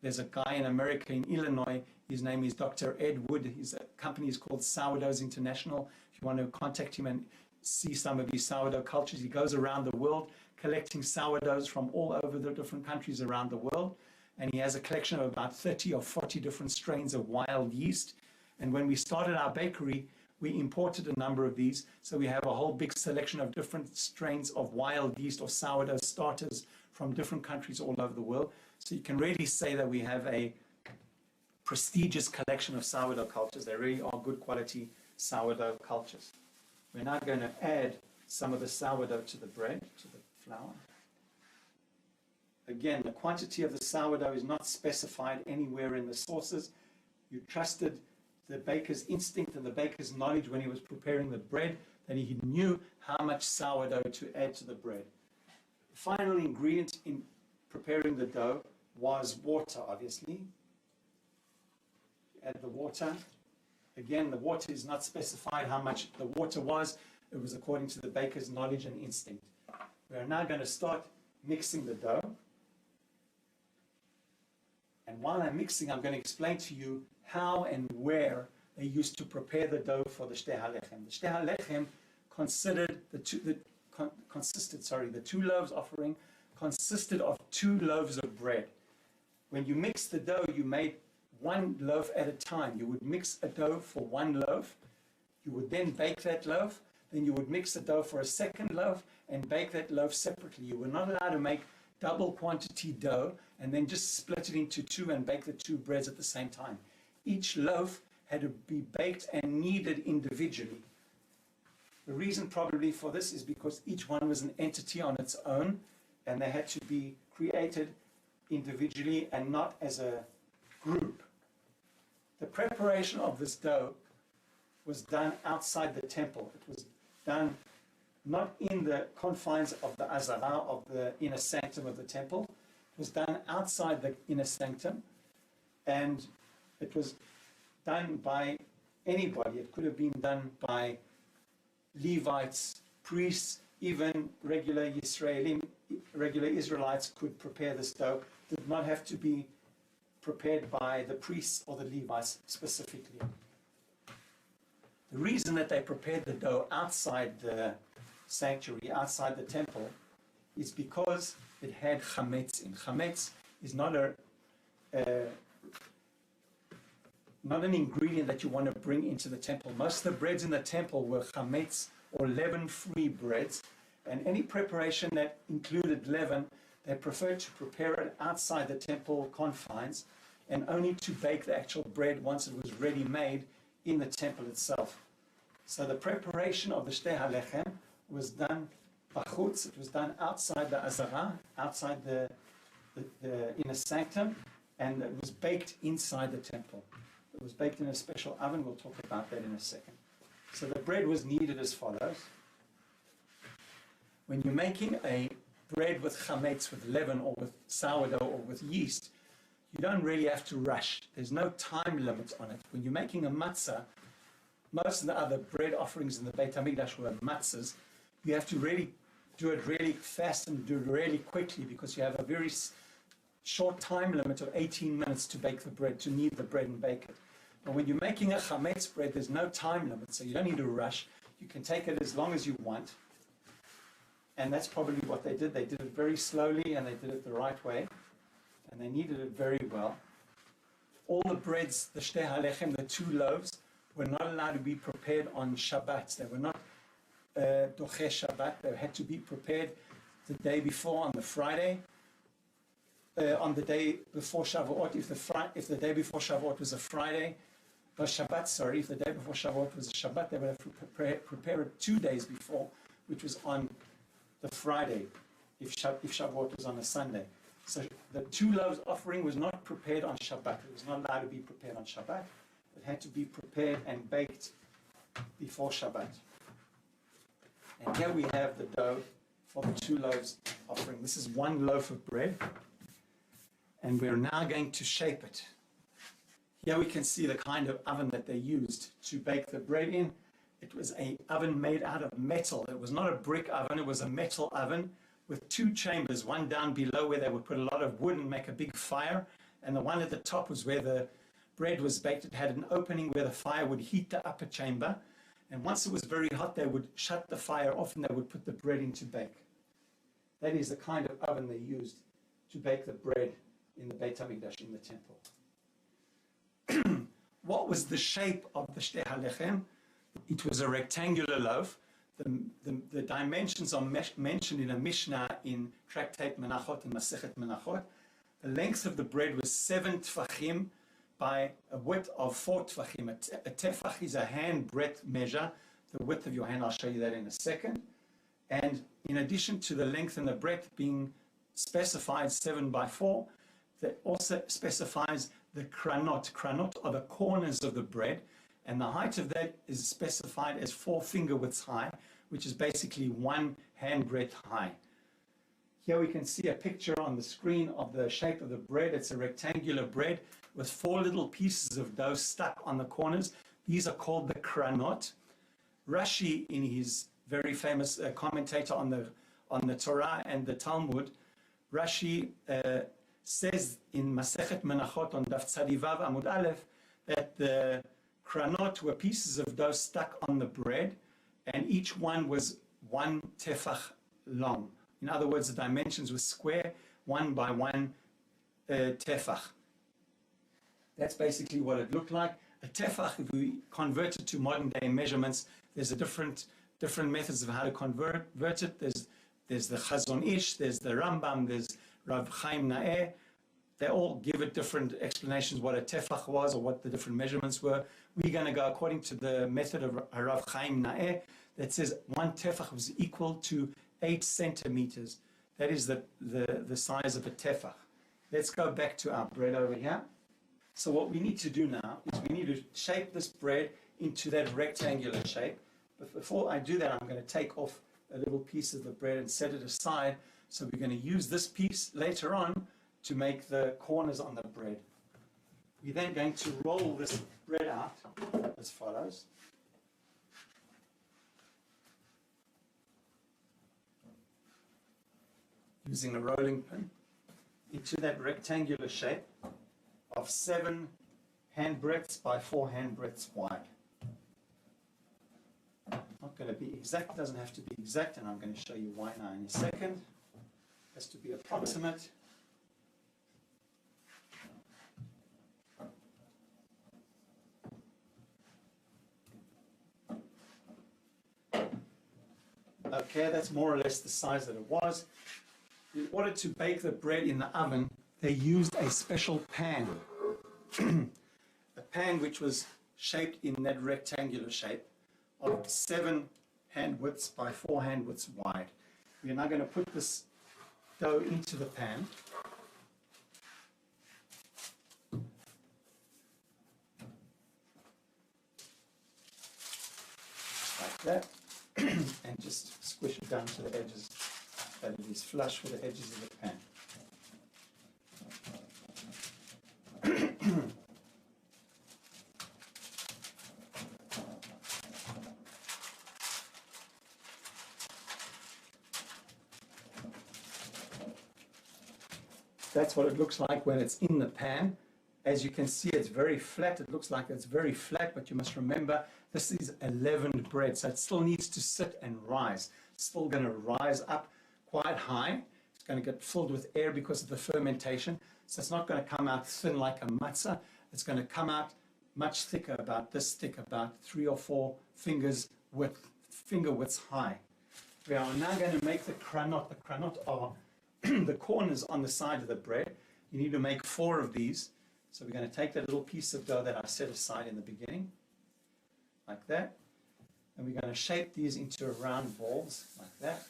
There's a guy in America, in Illinois, his name is Dr. Ed Wood. His company is called Sourdoughs International. If you want to contact him and see some of his sourdough cultures, he goes around the world collecting sourdoughs from all over the different countries around the world. And he has a collection of about 30 or 40 different strains of wild yeast. And when we started our bakery, we imported a number of these. So we have a whole big selection of different strains of wild yeast or sourdough starters from different countries all over the world. So you can really say that we have a prestigious collection of sourdough cultures. They really are good quality sourdough cultures. We're now going to add some of the sourdough to the bread, to the flour. Again, the quantity of the sourdough is not specified anywhere in the sources. You trusted the baker's instinct and the baker's knowledge when he was preparing the bread, that he knew how much sourdough to add to the bread. The final ingredient in preparing the dough was water, obviously. Add the water. Again, the water is not specified how much the water was. It was according to the baker's knowledge and instinct. We are now going to start mixing the dough. And while I'm mixing, I'm going to explain to you how and where they used to prepare the dough for the Shtei Halechem. The Shtei Halechem the Two Loaves Offering consisted of 2 loaves of bread. When you mix the dough, you made 1 loaf at a time. You would mix a dough for 1 loaf. You would then bake that loaf. Then you would mix the dough for a second loaf and bake that loaf separately. You were not allowed to make double quantity dough and then just split it into 2 and bake the 2 breads at the same time. Each loaf had to be baked and kneaded individually. The reason probably for this is because each one was an entity on its own, and they had to be created individually and not as a group. The preparation of this dough was done outside the temple. It was done not in the confines of the Azara, of the inner sanctum of the temple. It was done outside the inner sanctum, and it was done by anybody. It could have been done by Levites, priests, even regular Israelites could prepare this dough. It did not have to be prepared by the priests or the Levites specifically. The reason that they prepared the dough outside the sanctuary, outside the temple, is because it had chametz in. Chametz is not an ingredient that you want to bring into the temple. Most of the breads in the temple were chametz or leaven-free breads, and any preparation that included leaven, they preferred to prepare it outside the temple confines and only to bake the actual bread once it was ready made in the temple itself. So the preparation of the Shtei Halechem was done bachutz. It was done outside the Azara, outside the inner sanctum, and it was baked inside the temple. It was baked in a special oven. We'll talk about that in a second. So the bread was kneaded as follows. When you're making a bread with chametz, with leaven, or with sourdough, or with yeast, you don't really have to rush. There's no time limit on it. When you're making a matzah, most of the other bread offerings in the Beit HaMikdash were matzahs. You have to really do it really fast and do it really quickly because you have a very short time limit of 18 minutes to bake the bread, to knead the bread and bake it. But when you're making a chametz bread, there's no time limit, so you don't need to rush. You can take it as long as you want. And that's probably what they did. They did it very slowly and they did it the right way. And they kneaded it very well. All the breads, the Shtei Halechem, the 2 loaves, were not allowed to be prepared on Shabbat. They were not doche Shabbat. They had to be prepared the day before, on the Friday, on the day before Shavuot. If the day before Shavuot was a Friday, Shabbat, sorry, if the day before Shavuot was a Shabbat, they would have to prepare it 2 days before, which was on the Friday, if Shavuot was on a Sunday. So the 2 loaves offering was not prepared on Shabbat. It was not allowed to be prepared on Shabbat. It had to be prepared and baked before Shabbat. And here we have the dough for the 2 loaves offering. This is 1 loaf of bread. And we're now going to shape it. Here we can see the kind of oven that they used to bake the bread in. It was an oven made out of metal. It was not a brick oven, it was a metal oven with 2 chambers, one down below where they would put a lot of wood and make a big fire, and the one at the top was where the bread was baked. It had an opening where the fire would heat the upper chamber, and once it was very hot, they would shut the fire off and they would put the bread in to bake. That is the kind of oven they used to bake the bread in the Beit HaMikdash, in the temple. What was the shape of the Shtei Halechem? It was a rectangular loaf. The dimensions are mentioned in a Mishnah in Tractate Menachot and Masechet Menachot. The length of the bread was 7 tefachim by a width of 4 tefachim. A tefach is a hand breadth measure, the width of your hand. I'll show you that in a second. And in addition to the length and the breadth being specified 7 by 4, that also specifies the kranot. Kranot are the corners of the bread, and the height of that is specified as 4 finger widths high, which is basically 1 hand breadth high. Here we can see a picture on the screen of the shape of the bread. It's a rectangular bread with 4 little pieces of dough stuck on the corners. These are called the kranot. Rashi, in his very famous commentator on the Torah and the Talmud, Rashi says in Masechet Menachot on Daf Tzadivav Amud Aleph that the kranot were pieces of dough stuck on the bread, and each one was 1 tefach long. In other words, the dimensions were square, 1 by 1 tefach. That's basically what it looked like. A tefach, if we convert it to modern day measurements, there's a different methods of how to convert it. There's the Chazon Ish, there's the Rambam, there's Rav Chaim Naeh. They all give it different explanations what a tefach was or what the different measurements were. We're going to go according to the method of Rav Chaim Naeh that says 1 tefach was equal to 8 centimeters. That is the size of a tefach. Let's go back to our bread over here. So what we need to do now is we need to shape this bread into that rectangular shape. But before I do that, I'm going to take off a little piece of the bread and set it aside. So we're going to use this piece later on to make the corners on the bread. We're then going to roll this bread out as follows. Using a rolling pin into that rectangular shape of 7 hand breadths by 4 hand breadths wide. Not going to be exact, doesn't have to be exact, and I'm going to show you why now in a second. It has to be approximate. Okay, that's more or less the size that it was. In order to bake the bread in the oven, they used a special pan. A pan which was shaped in that rectangular shape of 7 hand widths by 4 hand widths wide. We're now going to put this dough into the pan. Like that. And just squish it down to the edges, that it is flush with the edges of the pan. That's what it looks like when it's in the pan. As you can see, it's very flat. It looks like it's very flat, but you must remember this is a leavened bread, so it still needs to sit and rise. It's still going to rise up quite high. It's going to get filled with air because of the fermentation. So it's not going to come out thin like a matzah. It's going to come out much thicker, about this thick, about 3 or 4 fingers width, finger widths high. We are now going to make the kranot. The kranot are the corners on the side of the bread. You need to make 4 of these. So we're going to take that little piece of dough that I set aside in the beginning, like that. And we're going to shape these into round balls, like that.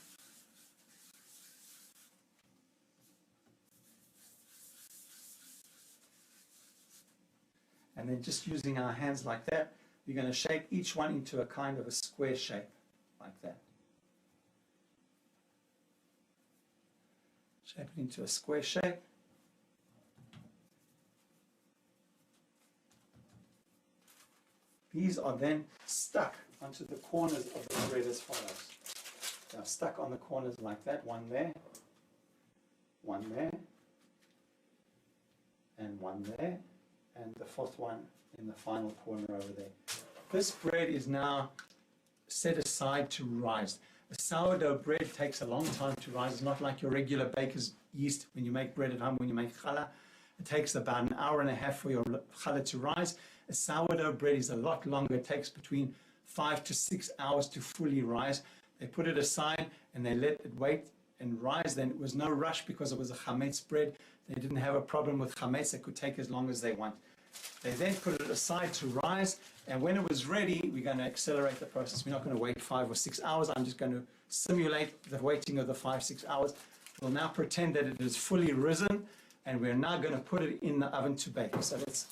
And then just using our hands like that, we're going to shape each one into a kind of a square shape, like that. Shape it into a square shape. These are then stuck onto the corners of the bread as follows. They are stuck on the corners like that, one there, and one there, and the 4th one in the final corner over there. This bread is now set aside to rise. The sourdough bread takes a long time to rise. It's not like your regular baker's yeast when you make bread at home, when you make challah. It takes about an hour and a half for your challah to rise. A sourdough bread is a lot longer. It takes between 5 to 6 hours to fully rise. They put it aside and they let it wait and rise. Then it was no rush because it was a chametz bread. They didn't have a problem with chametz. It could take as long as they want. They then put it aside to rise, and when it was ready, we're going to accelerate the process. We're not going to wait 5 or 6 hours. I'm just going to simulate the waiting of the 5-6 hours. We'll now pretend that it is fully risen, and we're now going to put it in the oven to bake. So let's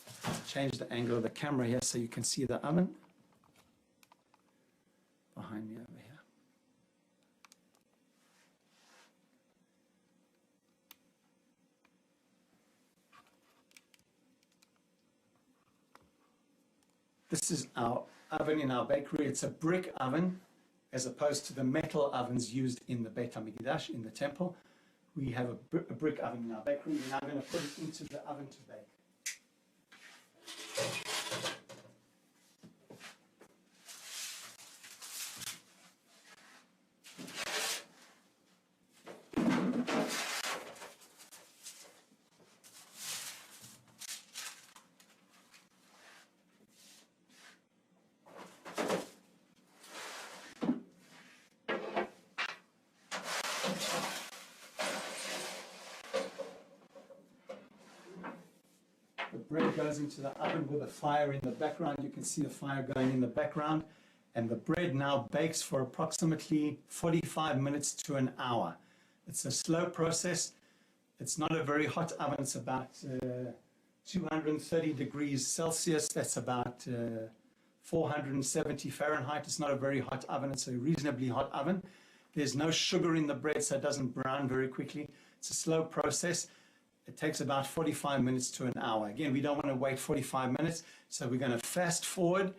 change the angle of the camera here so you can see the oven behind me over here. This is our oven in our bakery. It's a brick oven as opposed to the metal ovens used in the Beit HaMikdash, in the temple. We have a brick oven in our bakery. We're now going to put it into the oven to bake. The bread goes into the oven with a fire in the background. You can see the fire going in the background. And the bread now bakes for approximately 45 minutes to an hour. It's a slow process. It's not a very hot oven. It's about 230 degrees Celsius. That's about 470 Fahrenheit. It's not a very hot oven. It's a reasonably hot oven. There's no sugar in the bread, so it doesn't brown very quickly. It's a slow process. It takes about 45 minutes to an hour. Again, we don't want to wait 45 minutes, so we're going to fast forward.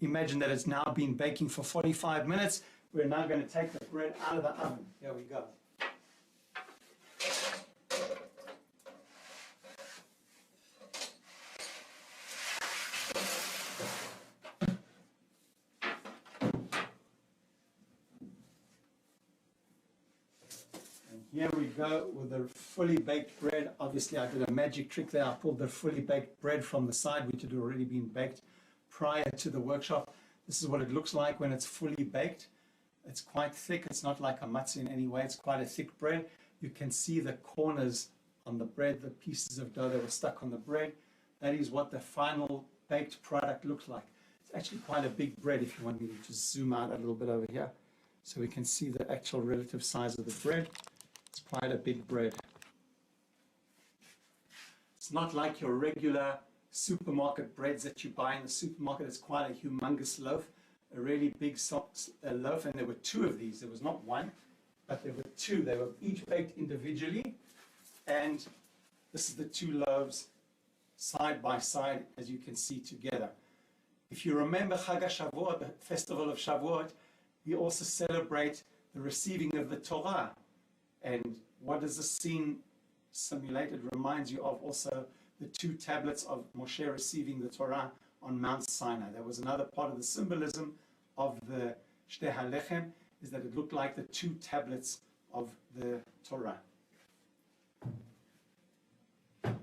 Imagine that it's now been baking for 45 minutes. We're now going to take the bread out of the oven. Here we go. Here we go with the fully baked bread. Obviously, I did a magic trick there. I pulled the fully baked bread from the side, which had already been baked prior to the workshop. This is what it looks like when it's fully baked. It's quite thick. It's not like a matzah in any way. It's quite a thick bread. You can see the corners on the bread, the pieces of dough that were stuck on the bread. That is what the final baked product looks like. It's actually quite a big bread if you want me to just zoom out a little bit over here so we can see the actual relative size of the bread. It's quite a big bread. It's not like your regular supermarket breads that you buy in the supermarket. It's quite a humongous loaf, a really big loaf, and there were two of these. There was not one, but there were two. They were each baked individually, and this is the two loaves side by side, as you can see together. If you remember Chag HaShavuot, the festival of Shavuot, we also celebrate the receiving of the Torah. And what does the scene simulate? It reminds you of also the two tablets of Moshe receiving the Torah on Mount Sinai. That was another part of the symbolism of the Shtei Halechem, is that it looked like the two tablets of the Torah.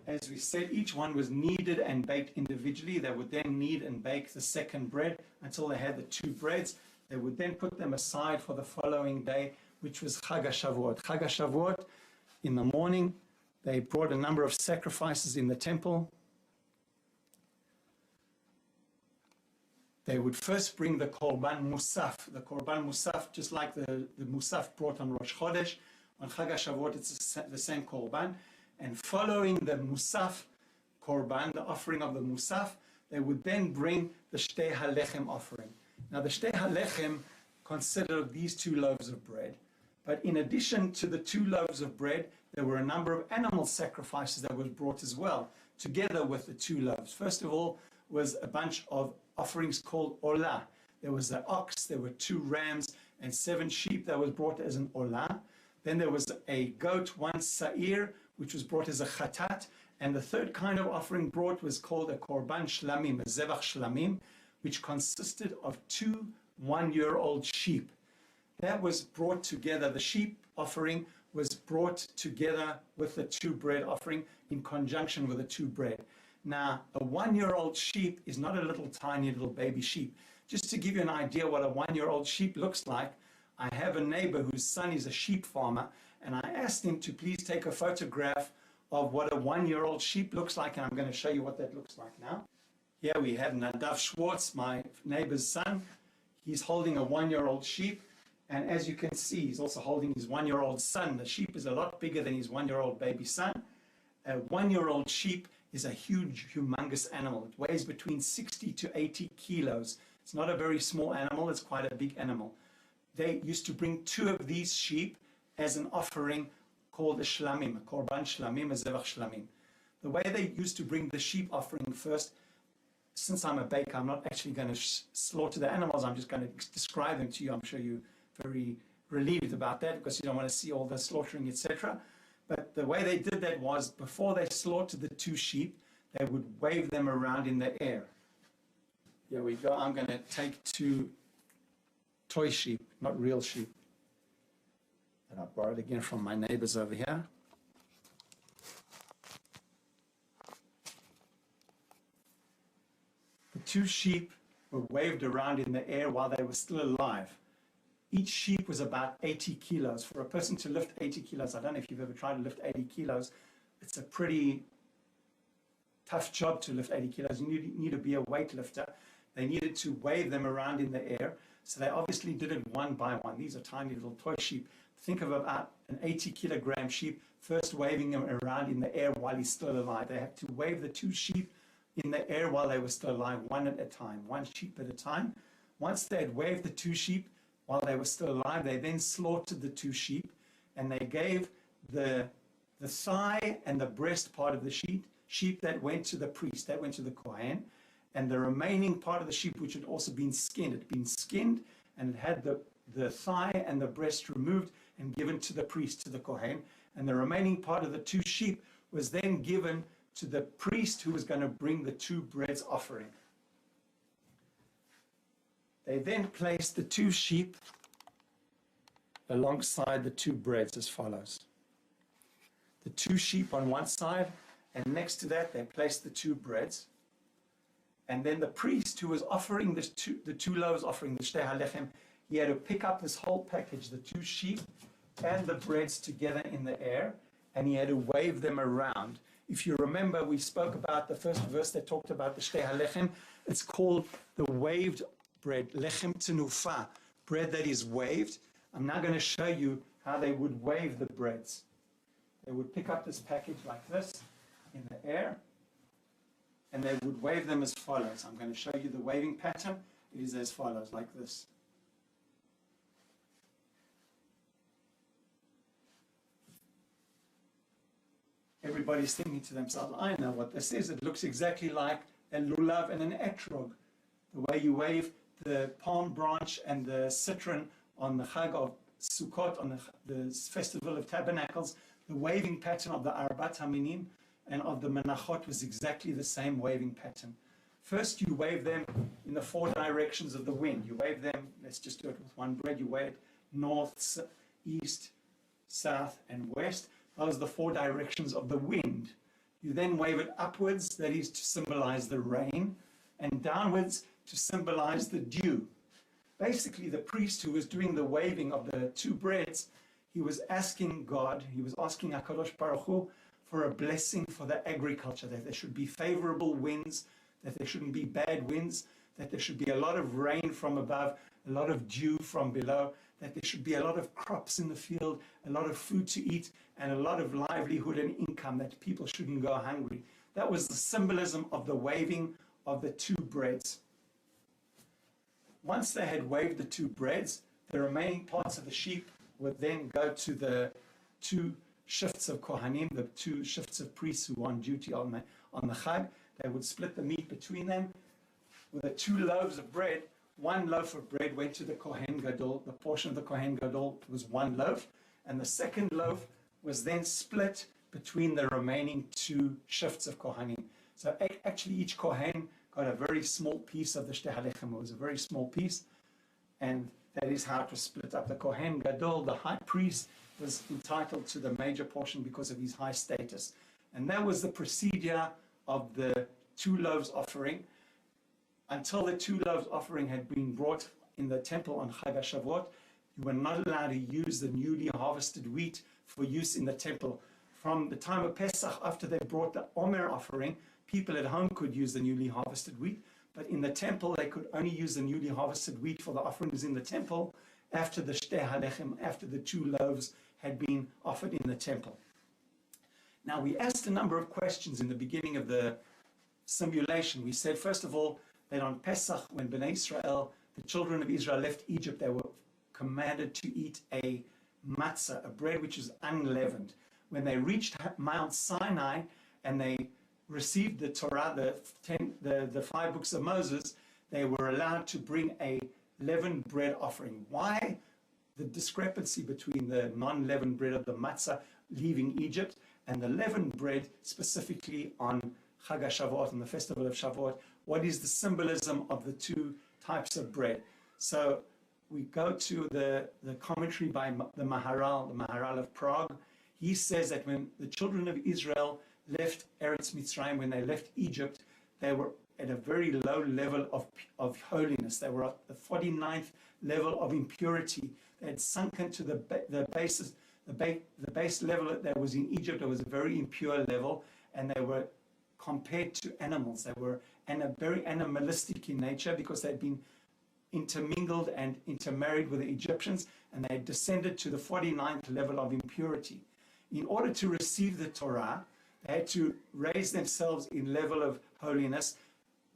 As we said, each one was kneaded and baked individually. They would then knead and bake the second bread until they had the two breads. They would then put them aside for the following day, which was Chag HaShavuot. Chag HaShavuot, in the morning, they brought a number of sacrifices in the temple. They would first bring the Korban Musaf. The Korban Musaf, just like the Musaf brought on Rosh Chodesh, on Chag HaShavuot it's the same Korban. And following the Musaf Korban, the offering of the Musaf, they would then bring the Shtei Halechem offering. Now the Shtei Halechem considered these two loaves of bread. But in addition to the two loaves of bread, there were a number of animal sacrifices that was brought as well, together with the two loaves. First of all was a bunch of offerings called olah. There was the ox, there were 2 rams, and 7 sheep that was brought as an olah. Then there was a goat, 1 sa'ir, which was brought as a chatat. And the third kind of offering brought was called a korban shlamim, a zevach shlamim, which consisted of 2 one-year-old sheep. that was brought together. The sheep offering was brought together with the two bread offering in conjunction with the two bread. Now, a 1-year-old sheep is not a little tiny little baby sheep. Just to give you an idea what a 1-year-old sheep looks like, I have a neighbor whose son is a sheep farmer, and I asked him to please take a photograph of what a 1-year-old sheep looks like, and I'm going to show you what that looks like now. Here we have Nadav Schwartz, my neighbor's son. He's holding a 1-year-old sheep, and as you can see, he's also holding his 1-year-old son. The sheep is a lot bigger than his 1-year-old baby son. A 1-year-old sheep is a huge, humongous animal. It weighs between 60 to 80 kilos. It's not a very small animal, it's quite a big animal. They used to bring 2 of these sheep as an offering called a shlamim, a korban shlamim, a zevach shlamim. The way they used to bring the sheep offering first, since I'm a baker, I'm not actually going to slaughter the animals, I'm just going to describe them to you. I'm sure you're very relieved about that because you don't want to see all the slaughtering, etc. But the way they did that was, before they slaughtered the 2 sheep, they would wave them around in the air. Here we go. I'm going to take 2 toy sheep, not real sheep. And I borrowed again from my neighbors over here. The 2 sheep were waved around in the air while they were still alive. Each sheep was about 80 kilos. For a person to lift 80 kilos, I don't know if you've ever tried to lift 80 kilos, it's a pretty tough job to lift 80 kilos. You need to be a weightlifter. They needed to wave them around in the air. So they obviously did it one by one. These are tiny little toy sheep. Think of about an 80-kilogram sheep first waving him around in the air while he's still alive. They had to wave the 2 sheep in the air while they were still alive, one at a time, 1 sheep at a time. Once they had waved the 2 sheep while they were still alive, they then slaughtered the 2 sheep, and they gave the thigh and the breast part of the sheep that went to the priest, that went to the Kohen, and the remaining part of the sheep, which had also been skinned, it had been skinned, and it had the thigh and the breast removed and given to the priest, to the Kohen, and the remaining part of the 2 sheep was then given to the priest who was going to bring the 2 breads offering. They then placed the 2 sheep alongside the 2 breads as follows. The 2 sheep on one side, and next to that they placed the 2 breads. And then the priest who was offering the 2 loaves offering, the Shtei Halechem, he had to pick up this whole package, the 2 sheep and the breads together in the air, and he had to wave them around. If you remember, we spoke about the first verse that talked about the Shtei Halechem. It's called the waved bread, lechem tenufa, bread that is waved. I'm now going to show you how they would wave the breads. They would pick up this package like this in the air, and they would wave them as follows. I'm going to show you the waving pattern. It is as follows, like this. Everybody's thinking to themselves, I know what this is. It looks exactly like a lulav and an etrog. The way you wave the palm branch and the citron on the Chag of Sukkot, on the Festival of Tabernacles, the waving pattern of the Arbat Haminim and of the Menachot was exactly the same waving pattern. First, you wave them in the 4 directions of the wind. You wave them, let's just do it with one bread, you wave it north, east, south, and west. Those are the 4 directions of the wind. You then wave it upwards, that is to symbolize the rain, and downwards to symbolize the dew. Basically, the priest who was doing the waving of the 2 breads, he was asking God, he was asking HaKadosh Baruch Hu for a blessing for the agriculture, that there should be favorable winds, that there shouldn't be bad winds, that there should be a lot of rain from above, a lot of dew from below, that there should be a lot of crops in the field, a lot of food to eat, and a lot of livelihood and income, that people shouldn't go hungry. That was the symbolism of the waving of the 2 breads. Once they had waved the 2 breads, the remaining parts of the sheep would then go to the 2 shifts of Kohanim, the 2 shifts of priests who were on duty on the Chag. They would split the meat between them. With the 2 loaves of bread, 1 loaf of bread went to the Kohen Gadol. The portion of the Kohen Gadol was 1 loaf, and the second loaf was then split between the remaining 2 shifts of Kohanim. So actually each Kohen got a very small piece of the Shtei Halechem. It was a very small piece, and that is how it was split up. The Kohen Gadol, the high priest, was entitled to the major portion because of his high status. And that was the procedure of the Two Loaves Offering. Until the Two Loaves Offering had been brought in the temple on Chag HaShavuot, you were not allowed to use the newly harvested wheat for use in the temple. From the time of Pesach, after they brought the Omer offering, people at home could use the newly harvested wheat, but in the temple they could only use the newly harvested wheat for the offerings in the temple after the Shtei Halechem, after the two loaves had been offered in the temple. Now, we asked a number of questions in the beginning of the simulation. We said, first of all, that on Pesach, when Bnei Israel, the children of Israel, left Egypt, they were commanded to eat a matzah, a bread which is unleavened. When they reached Mount Sinai and they received the Torah, the 5 books of Moses, they were allowed to bring a leavened bread offering. Why the discrepancy between the non-leavened bread of the matzah leaving Egypt and the leavened bread specifically on Chag HaShavuot, on the festival of Shavuot? What is the symbolism of the two types of bread? So we go to the commentary by the Maharal of Prague. He says that when the children of Israel left Eretz Mitzrayim, when they left Egypt, they were at a very low level of holiness. They were at the 49th level of impurity. They had sunken to the base level that was in Egypt. It was a very impure level, and they were compared to animals. They were very animalistic in nature because they'd been intermingled and intermarried with the Egyptians, and they had descended to the 49th level of impurity. In order to receive the Torah, they had to raise themselves in level of holiness,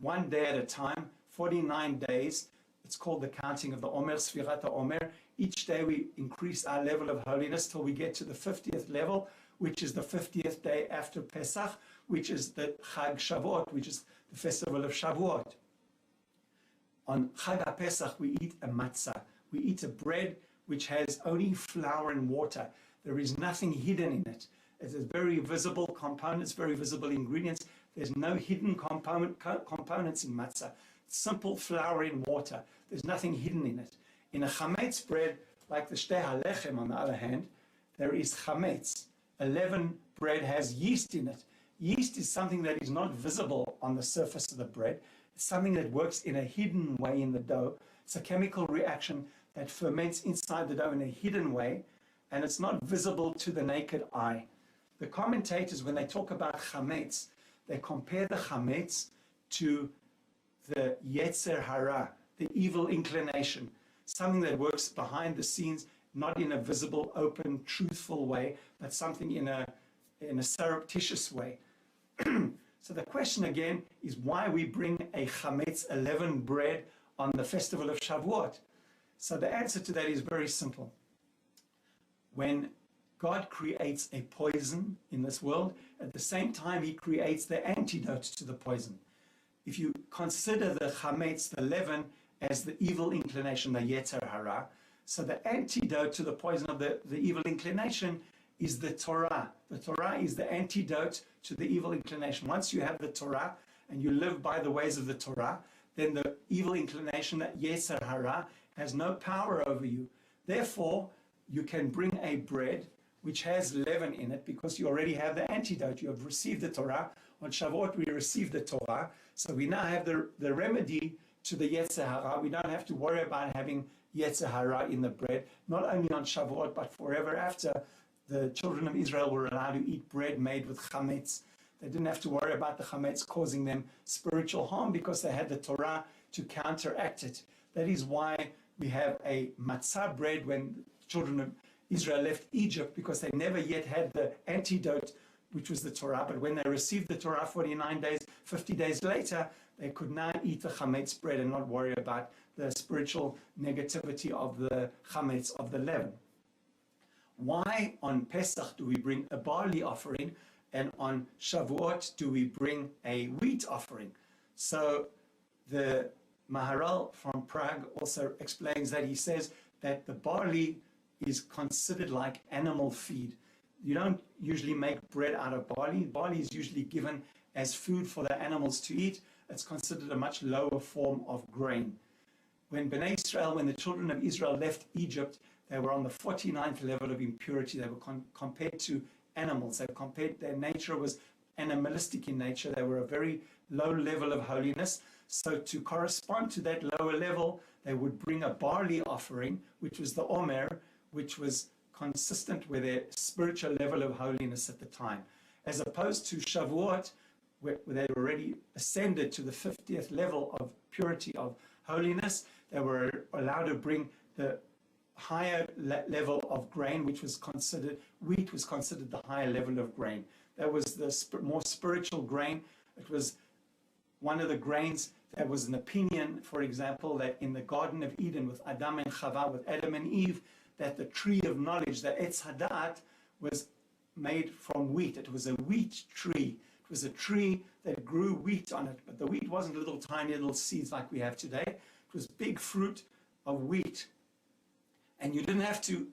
one day at a time, 49 days. It's called the counting of the Omer, Sfirat Omer. Each day we increase our level of holiness till we get to the 50th level, which is the 50th day after Pesach, which is the Chag Shavuot, which is the festival of Shavuot. On Chag HaPesach, we eat a matzah. We eat a bread which has only flour and water. There is nothing hidden in it. It has very visible components, very visible ingredients. There's no hidden components in matzah. Simple flour and water. There's nothing hidden in it. In a chametz bread, like the Shtei Halechem, on the other hand, there is chametz. A leavened bread has yeast in it. Yeast is something that is not visible on the surface of the bread. It's something that works in a hidden way in the dough. It's a chemical reaction that ferments inside the dough in a hidden way, and it's not visible to the naked eye. The commentators, when they talk about chametz, they compare the chametz to the yetzer hara, the evil inclination, something that works behind the scenes, not in a visible, open, truthful way, but something in a surreptitious way. So the question again is why we bring a chametz, a leavened bread, on the festival of Shavuot. So the answer to that is very simple. When God creates a poison in this world, at the same time he creates the antidote to the poison. If you consider the chametz, the leaven, as the evil inclination, the yetzer hara, so the antidote to the poison of the evil inclination is the Torah. The Torah is the antidote to the evil inclination. Once you have the Torah and you live by the ways of the Torah, then the evil inclination, that yetzer hara, has no power over you. Therefore, you can bring a bread which has leaven in it because you already have the antidote. You have received the Torah. On Shavuot, we received the Torah. So we now have the remedy to the yetzer hara. We don't have to worry about having yetzer hara in the bread, not only on Shavuot, but forever after. The children of Israel were allowed to eat bread made with chametz. They didn't have to worry about the chametz causing them spiritual harm because they had the Torah to counteract it. That is why we have a matzah bread when the children of Israel left Egypt, because they never yet had the antidote, which was the Torah. But when they received the Torah 49 days, 50 days later, they could now eat the chametz bread and not worry about the spiritual negativity of the chametz, of the leaven. Why on Pesach do we bring a barley offering, and on Shavuot do we bring a wheat offering? So the Maharal from Prague also explains that. He says that the barley is considered like animal feed. You don't usually make bread out of barley. Barley is usually given as food for the animals to eat. It's considered a much lower form of grain. when the children of Israel left Egypt, they were on the 49th level of impurity. They were compared to animals. Their nature was animalistic in nature. They were a very low level of holiness. So to correspond to that lower level, they would bring a barley offering, which was the Omer, which was consistent with their spiritual level of holiness at the time. As opposed to Shavuot, where they already ascended to the 50th level of purity, of holiness, they were allowed to bring the higher level of grain, which was considered, wheat was considered the higher level of grain. That was the more spiritual grain. It was one of the grains. There was an opinion, for example, that in the Garden of Eden with Adam and Chava, with Adam and Eve, that the tree of knowledge, the Etz Hadat, was made from wheat. It was a wheat tree. It was a tree that grew wheat on it, but the wheat wasn't little tiny little seeds like we have today. It was big fruit of wheat. And you didn't have to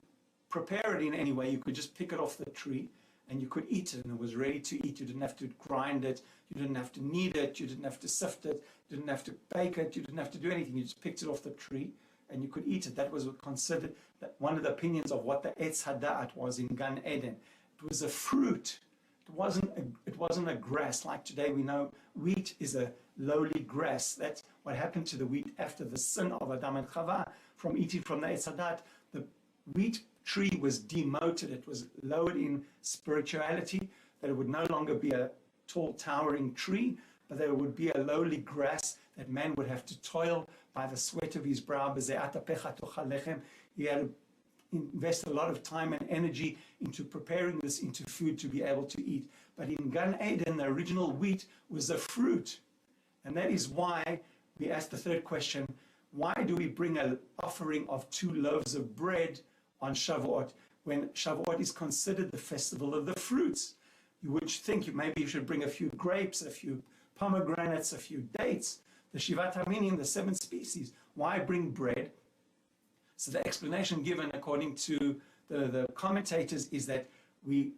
prepare it in any way. You could just pick it off the tree and you could eat it, and it was ready to eat. You didn't have to grind it. You didn't have to knead it. You didn't have to sift it. You didn't have to bake it. You didn't have to do anything. You just picked it off the tree and you could eat it. That was considered one of the opinions of what the Etz Hadat was in Gan Eden. It was a fruit. It wasn't a grass like today. We know wheat is a lowly grass. That's what happened to the wheat after the sin of Adam and Chava from eating from the Etz Hadat. The wheat tree was demoted. It was lowered in spirituality, that it would no longer be a tall towering tree, but there would be a lowly grass that man would have to toil by the sweat of his brow. He had to invest a lot of time and energy into preparing this into food to be able to eat. But in Gan Eden, the original wheat was a fruit. And that is why we asked the third question: why do we bring an offering of 2 loaves of bread on Shavuot, when Shavuot is considered the festival of the fruits? You would think maybe you should bring a few grapes, a few pomegranates, a few dates, the Shivat HaMinim, the 7 species. Why bring bread? So the explanation given according to the commentators is that we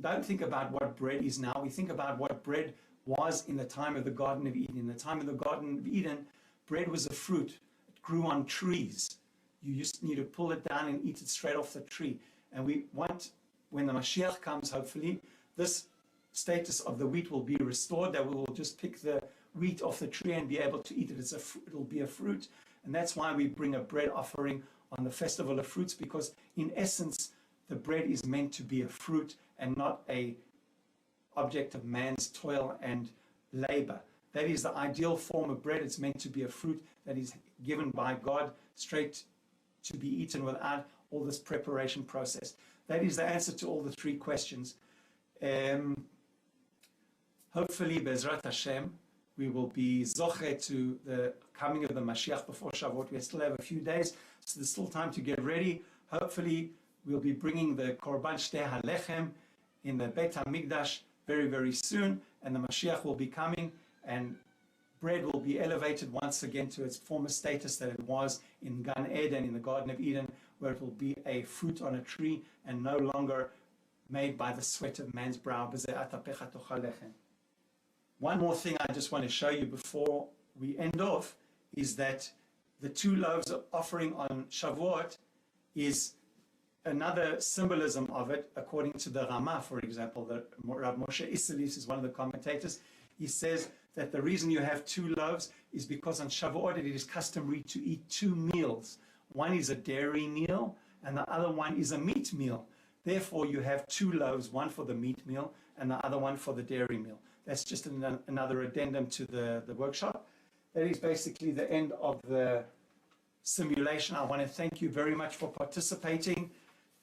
don't think about what bread is now. We think about what bread was in the time of the Garden of Eden. In the time of the Garden of Eden, bread was a fruit. It grew on trees. You just need to pull it down and eat it straight off the tree. And we want, when the Mashiach comes, hopefully, this status of the wheat will be restored, that we will just pick the wheat off the tree and be able to eat it. It'll be a fruit. And that's why we bring a bread offering on the festival of fruits, because in essence, the bread is meant to be a fruit and not a object of man's toil and labor. That is the ideal form of bread. It's meant to be a fruit that is given by God straight to be eaten without all this preparation process. That is the answer to all the 3 questions. Hopefully, Bezrat Hashem, we will be zoche to the coming of the Mashiach before Shavuot. We still have a few days, so there's still time to get ready. Hopefully, we'll be bringing the Korban Shtei Halechem in the Beit HaMikdash very, very soon, and the Mashiach will be coming, and bread will be elevated once again to its former status that it was in Gan Eden, in the Garden of Eden, where it will be a fruit on a tree and no longer made by the sweat of man's brow. One more thing I just want to show you before we end off is that the 2 loaves of offering on Shavuot is another symbolism of it, according to the Rama, for example. The Rav Moshe Isserlis is one of the commentators. He says that the reason you have 2 loaves is because on Shavuot it is customary to eat 2 meals. One is a dairy meal and the other one is a meat meal. Therefore, you have 2 loaves, one for the meat meal and the other one for the dairy meal. That's just another addendum to the workshop. That is basically the end of the simulation. I want to thank you very much for participating.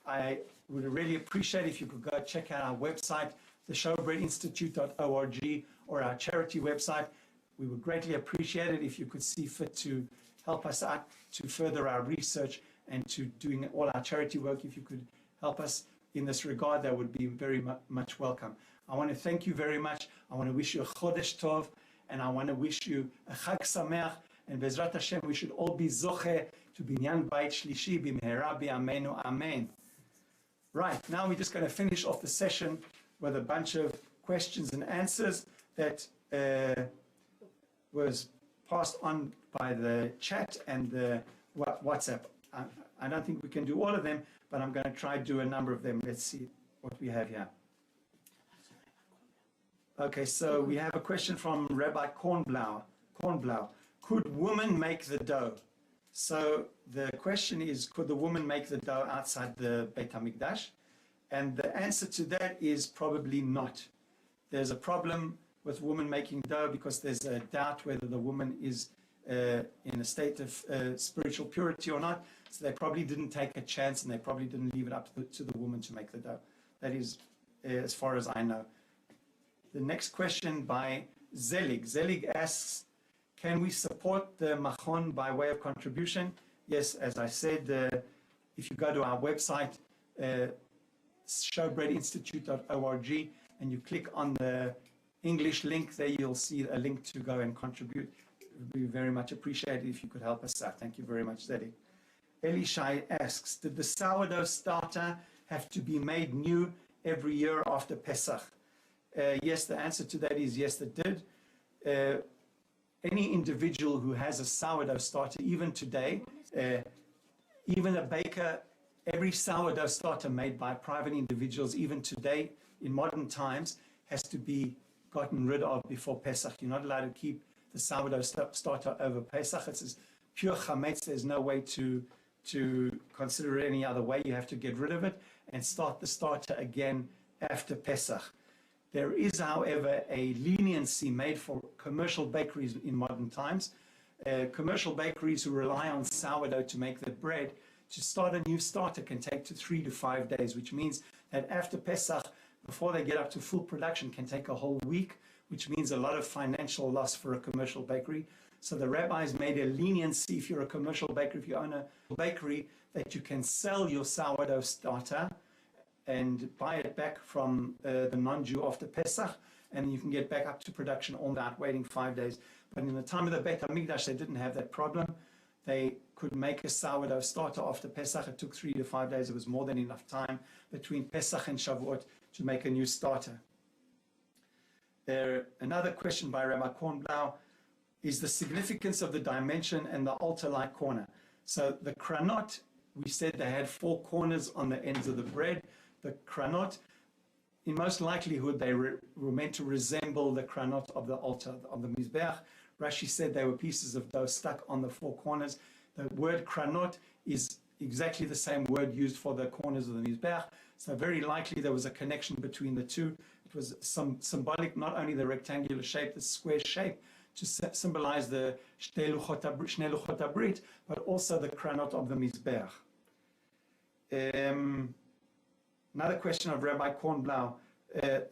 I would really appreciate if you could go check out our website, the showbreadinstitute.org, or our charity website. We would greatly appreciate it if you could see fit to help us out to further our research and to doing all our charity work. If you could help us in this regard, that would be very much welcome. I want to thank you very much. I want to wish you a Chodesh Tov, and I want to wish you a Chag Sameach, and Bezrat Hashem, we should all be Zoche to Binyan Bait Shlishi B'mehera B'Yameinu Amen. Right, now we're just going to finish off the session with a bunch of questions and answers that was part passed on by the chat and the WhatsApp. I don't think we can do all of them, but I'm going to try to do a number of them. Let's see what we have here. Okay, so we have a question from Rabbi Kornblau. Could women make the dough? So the question is, could the woman make the dough outside the Beit HaMikdash? And the answer to that is probably not. There's a problem with women making dough because there's a doubt whether the woman is in a state of spiritual purity or not. So they probably didn't take a chance, and they probably didn't leave it up to the woman to make the dough. That is as far as I know. The next question by Zelig. Zelig asks, can we support the Machon by way of contribution? Yes, as I said, if you go to our website, showbreadinstitute.org, and you click on the English link there, you'll see a link to go and contribute. It would be very much appreciated if you could help us out. Thank you very much, Zelig. Elishai asks, did the sourdough starter have to be made new every year after Pesach? Yes, the answer to that is yes, it did. Any individual who has a sourdough starter, even today, even a baker, every sourdough starter made by private individuals, even today, in modern times, has to be gotten rid of before Pesach. You're not allowed to keep the sourdough starter over Pesach. It's pure chametz. There's no way to consider it any other way. You have to get rid of it and start the starter again after Pesach. There is, however, a leniency made for commercial bakeries in modern times. Commercial bakeries who rely on sourdough to make their bread, to start a new starter can take to 3 to 5 days, which means that after Pesach, before they get up to full production, can take a whole week, which means a lot of financial loss for a commercial bakery. So the rabbis made a leniency, if you're a commercial baker, if you own a bakery, that you can sell your sourdough starter and buy it back from the non-Jew after Pesach, and you can get back up to production all without waiting 5 days. But in the time of the Beit HaMikdash, they didn't have that problem. They could make a sourdough starter after Pesach. It took 3 to 5 days. It was more than enough time between Pesach and Shavuot to make a new starter. Another question by Rabbi Kornblau is the significance of the dimension and the altar-like corner. So the kranot, we said they had 4 corners on the ends of the bread. The kranot, in most likelihood, they were meant to resemble the kranot of the altar, of the Mizbeach. Rashi said they were pieces of dough stuck on the 4 corners. The word kranot is exactly the same word used for the corners of the Mizbeach. So very likely there was a connection between the two. It was symbolic, not only the rectangular shape, the square shape, to symbolize the Shnei Luchot HaBrit, but also the kranot of the Mizbeach. Another question of Rabbi Kornblau.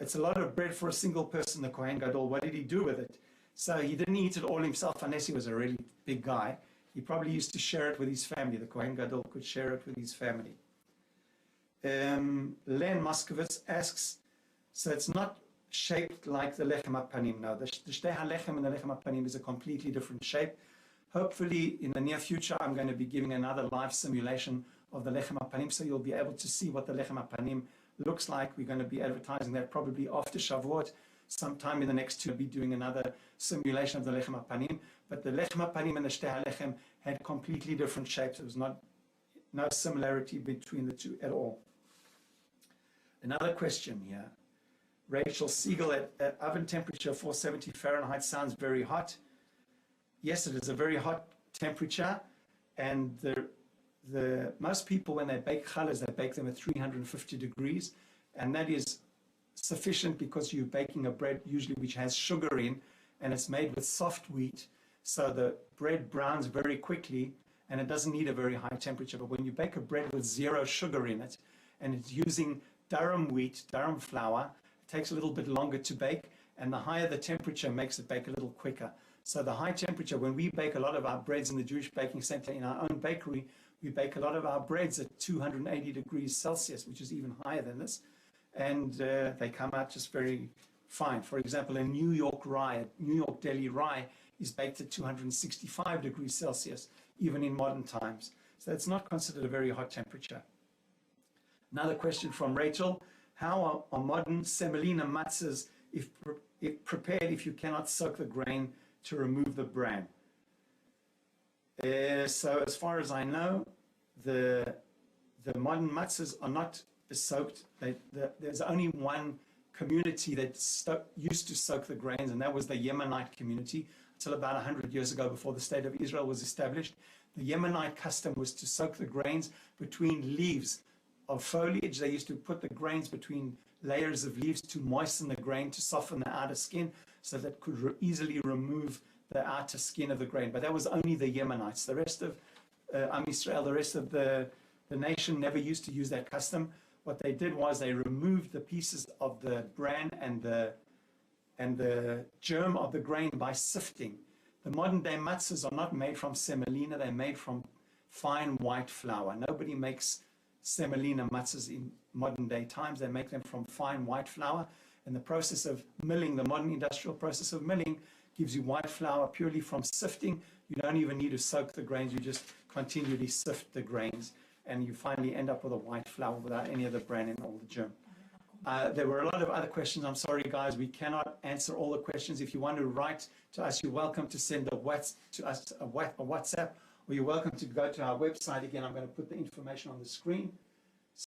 It's a lot of bread for a single person, the Kohen Gadol. What did he do with it? So he didn't eat it all himself unless he was a really big guy. He probably used to share it with his family. The Kohen Gadol could share it with his family. Len Moskowitz asks, so it's not shaped like the Lechem HaPanim. No, the Shtei Halechem and the Lechem HaPanim is a completely different shape. Hopefully, in the near future, I'm going to be giving another live simulation of the Lechem HaPanim, so you'll be able to see what the Lechem HaPanim looks like. We're going to be advertising that probably after Shavuot. Sometime in the next 2, I'll be doing another simulation of the Lechem HaPanim. But the Lechem HaPanim and the Shtei Halechem had completely different shapes. There was no similarity between the two at all. Another question here. Rachel Siegel, at oven temperature 470 Fahrenheit sounds very hot. Yes, it is a very hot temperature, and most people, when they bake challahs, they bake them at 350 degrees, and that is sufficient because you're baking a bread usually which has sugar in, and it's made with soft wheat, so the bread browns very quickly, and it doesn't need a very high temperature. But when you bake a bread with 0 sugar in it, and it's using durum wheat, durum flour, it takes a little bit longer to bake, and the higher the temperature makes it bake a little quicker. So the high temperature, when we bake a lot of our breads in the Jewish Baking Center in our own bakery, we bake a lot of our breads at 280 degrees Celsius, which is even higher than this, and they come out just very fine. For example, a New York deli rye is baked at 265 degrees Celsius, even in modern times. So it's not considered a very hot temperature. Another question from Rachel. How are modern semolina matzahs if prepared if you cannot soak the grain to remove the bran? So as far as I know, the modern matzahs are not soaked. There's only one community that used to soak the grains, and that was the Yemenite community until about 100 years ago, before the state of Israel was established. The Yemenite custom was to soak the grains between leaves of foliage. They used to put the grains between layers of leaves to moisten the grain, to soften the outer skin, so that could easily remove the outer skin of the grain. But that was only the Yemenites. The rest of Am Yisrael, the rest of the nation never used to use that custom. What they did was they removed the pieces of the bran and the germ of the grain by sifting. The modern day matzahs are not made from semolina, they're made from fine white flour. Nobody makes semolina matzahs in modern day times. They make them from fine white flour. And the process of milling, the modern industrial process of milling, gives you white flour purely from sifting. You don't even need to soak the grains, you just continually sift the grains, and you finally end up with a white flour without any of the bran and all the germ. There were a lot of other questions. I'm sorry, guys, we cannot answer all the questions. If you want to write to us, you're welcome to send a WhatsApp, or you're welcome to go to our website. Again, I'm going to put the information on the screen.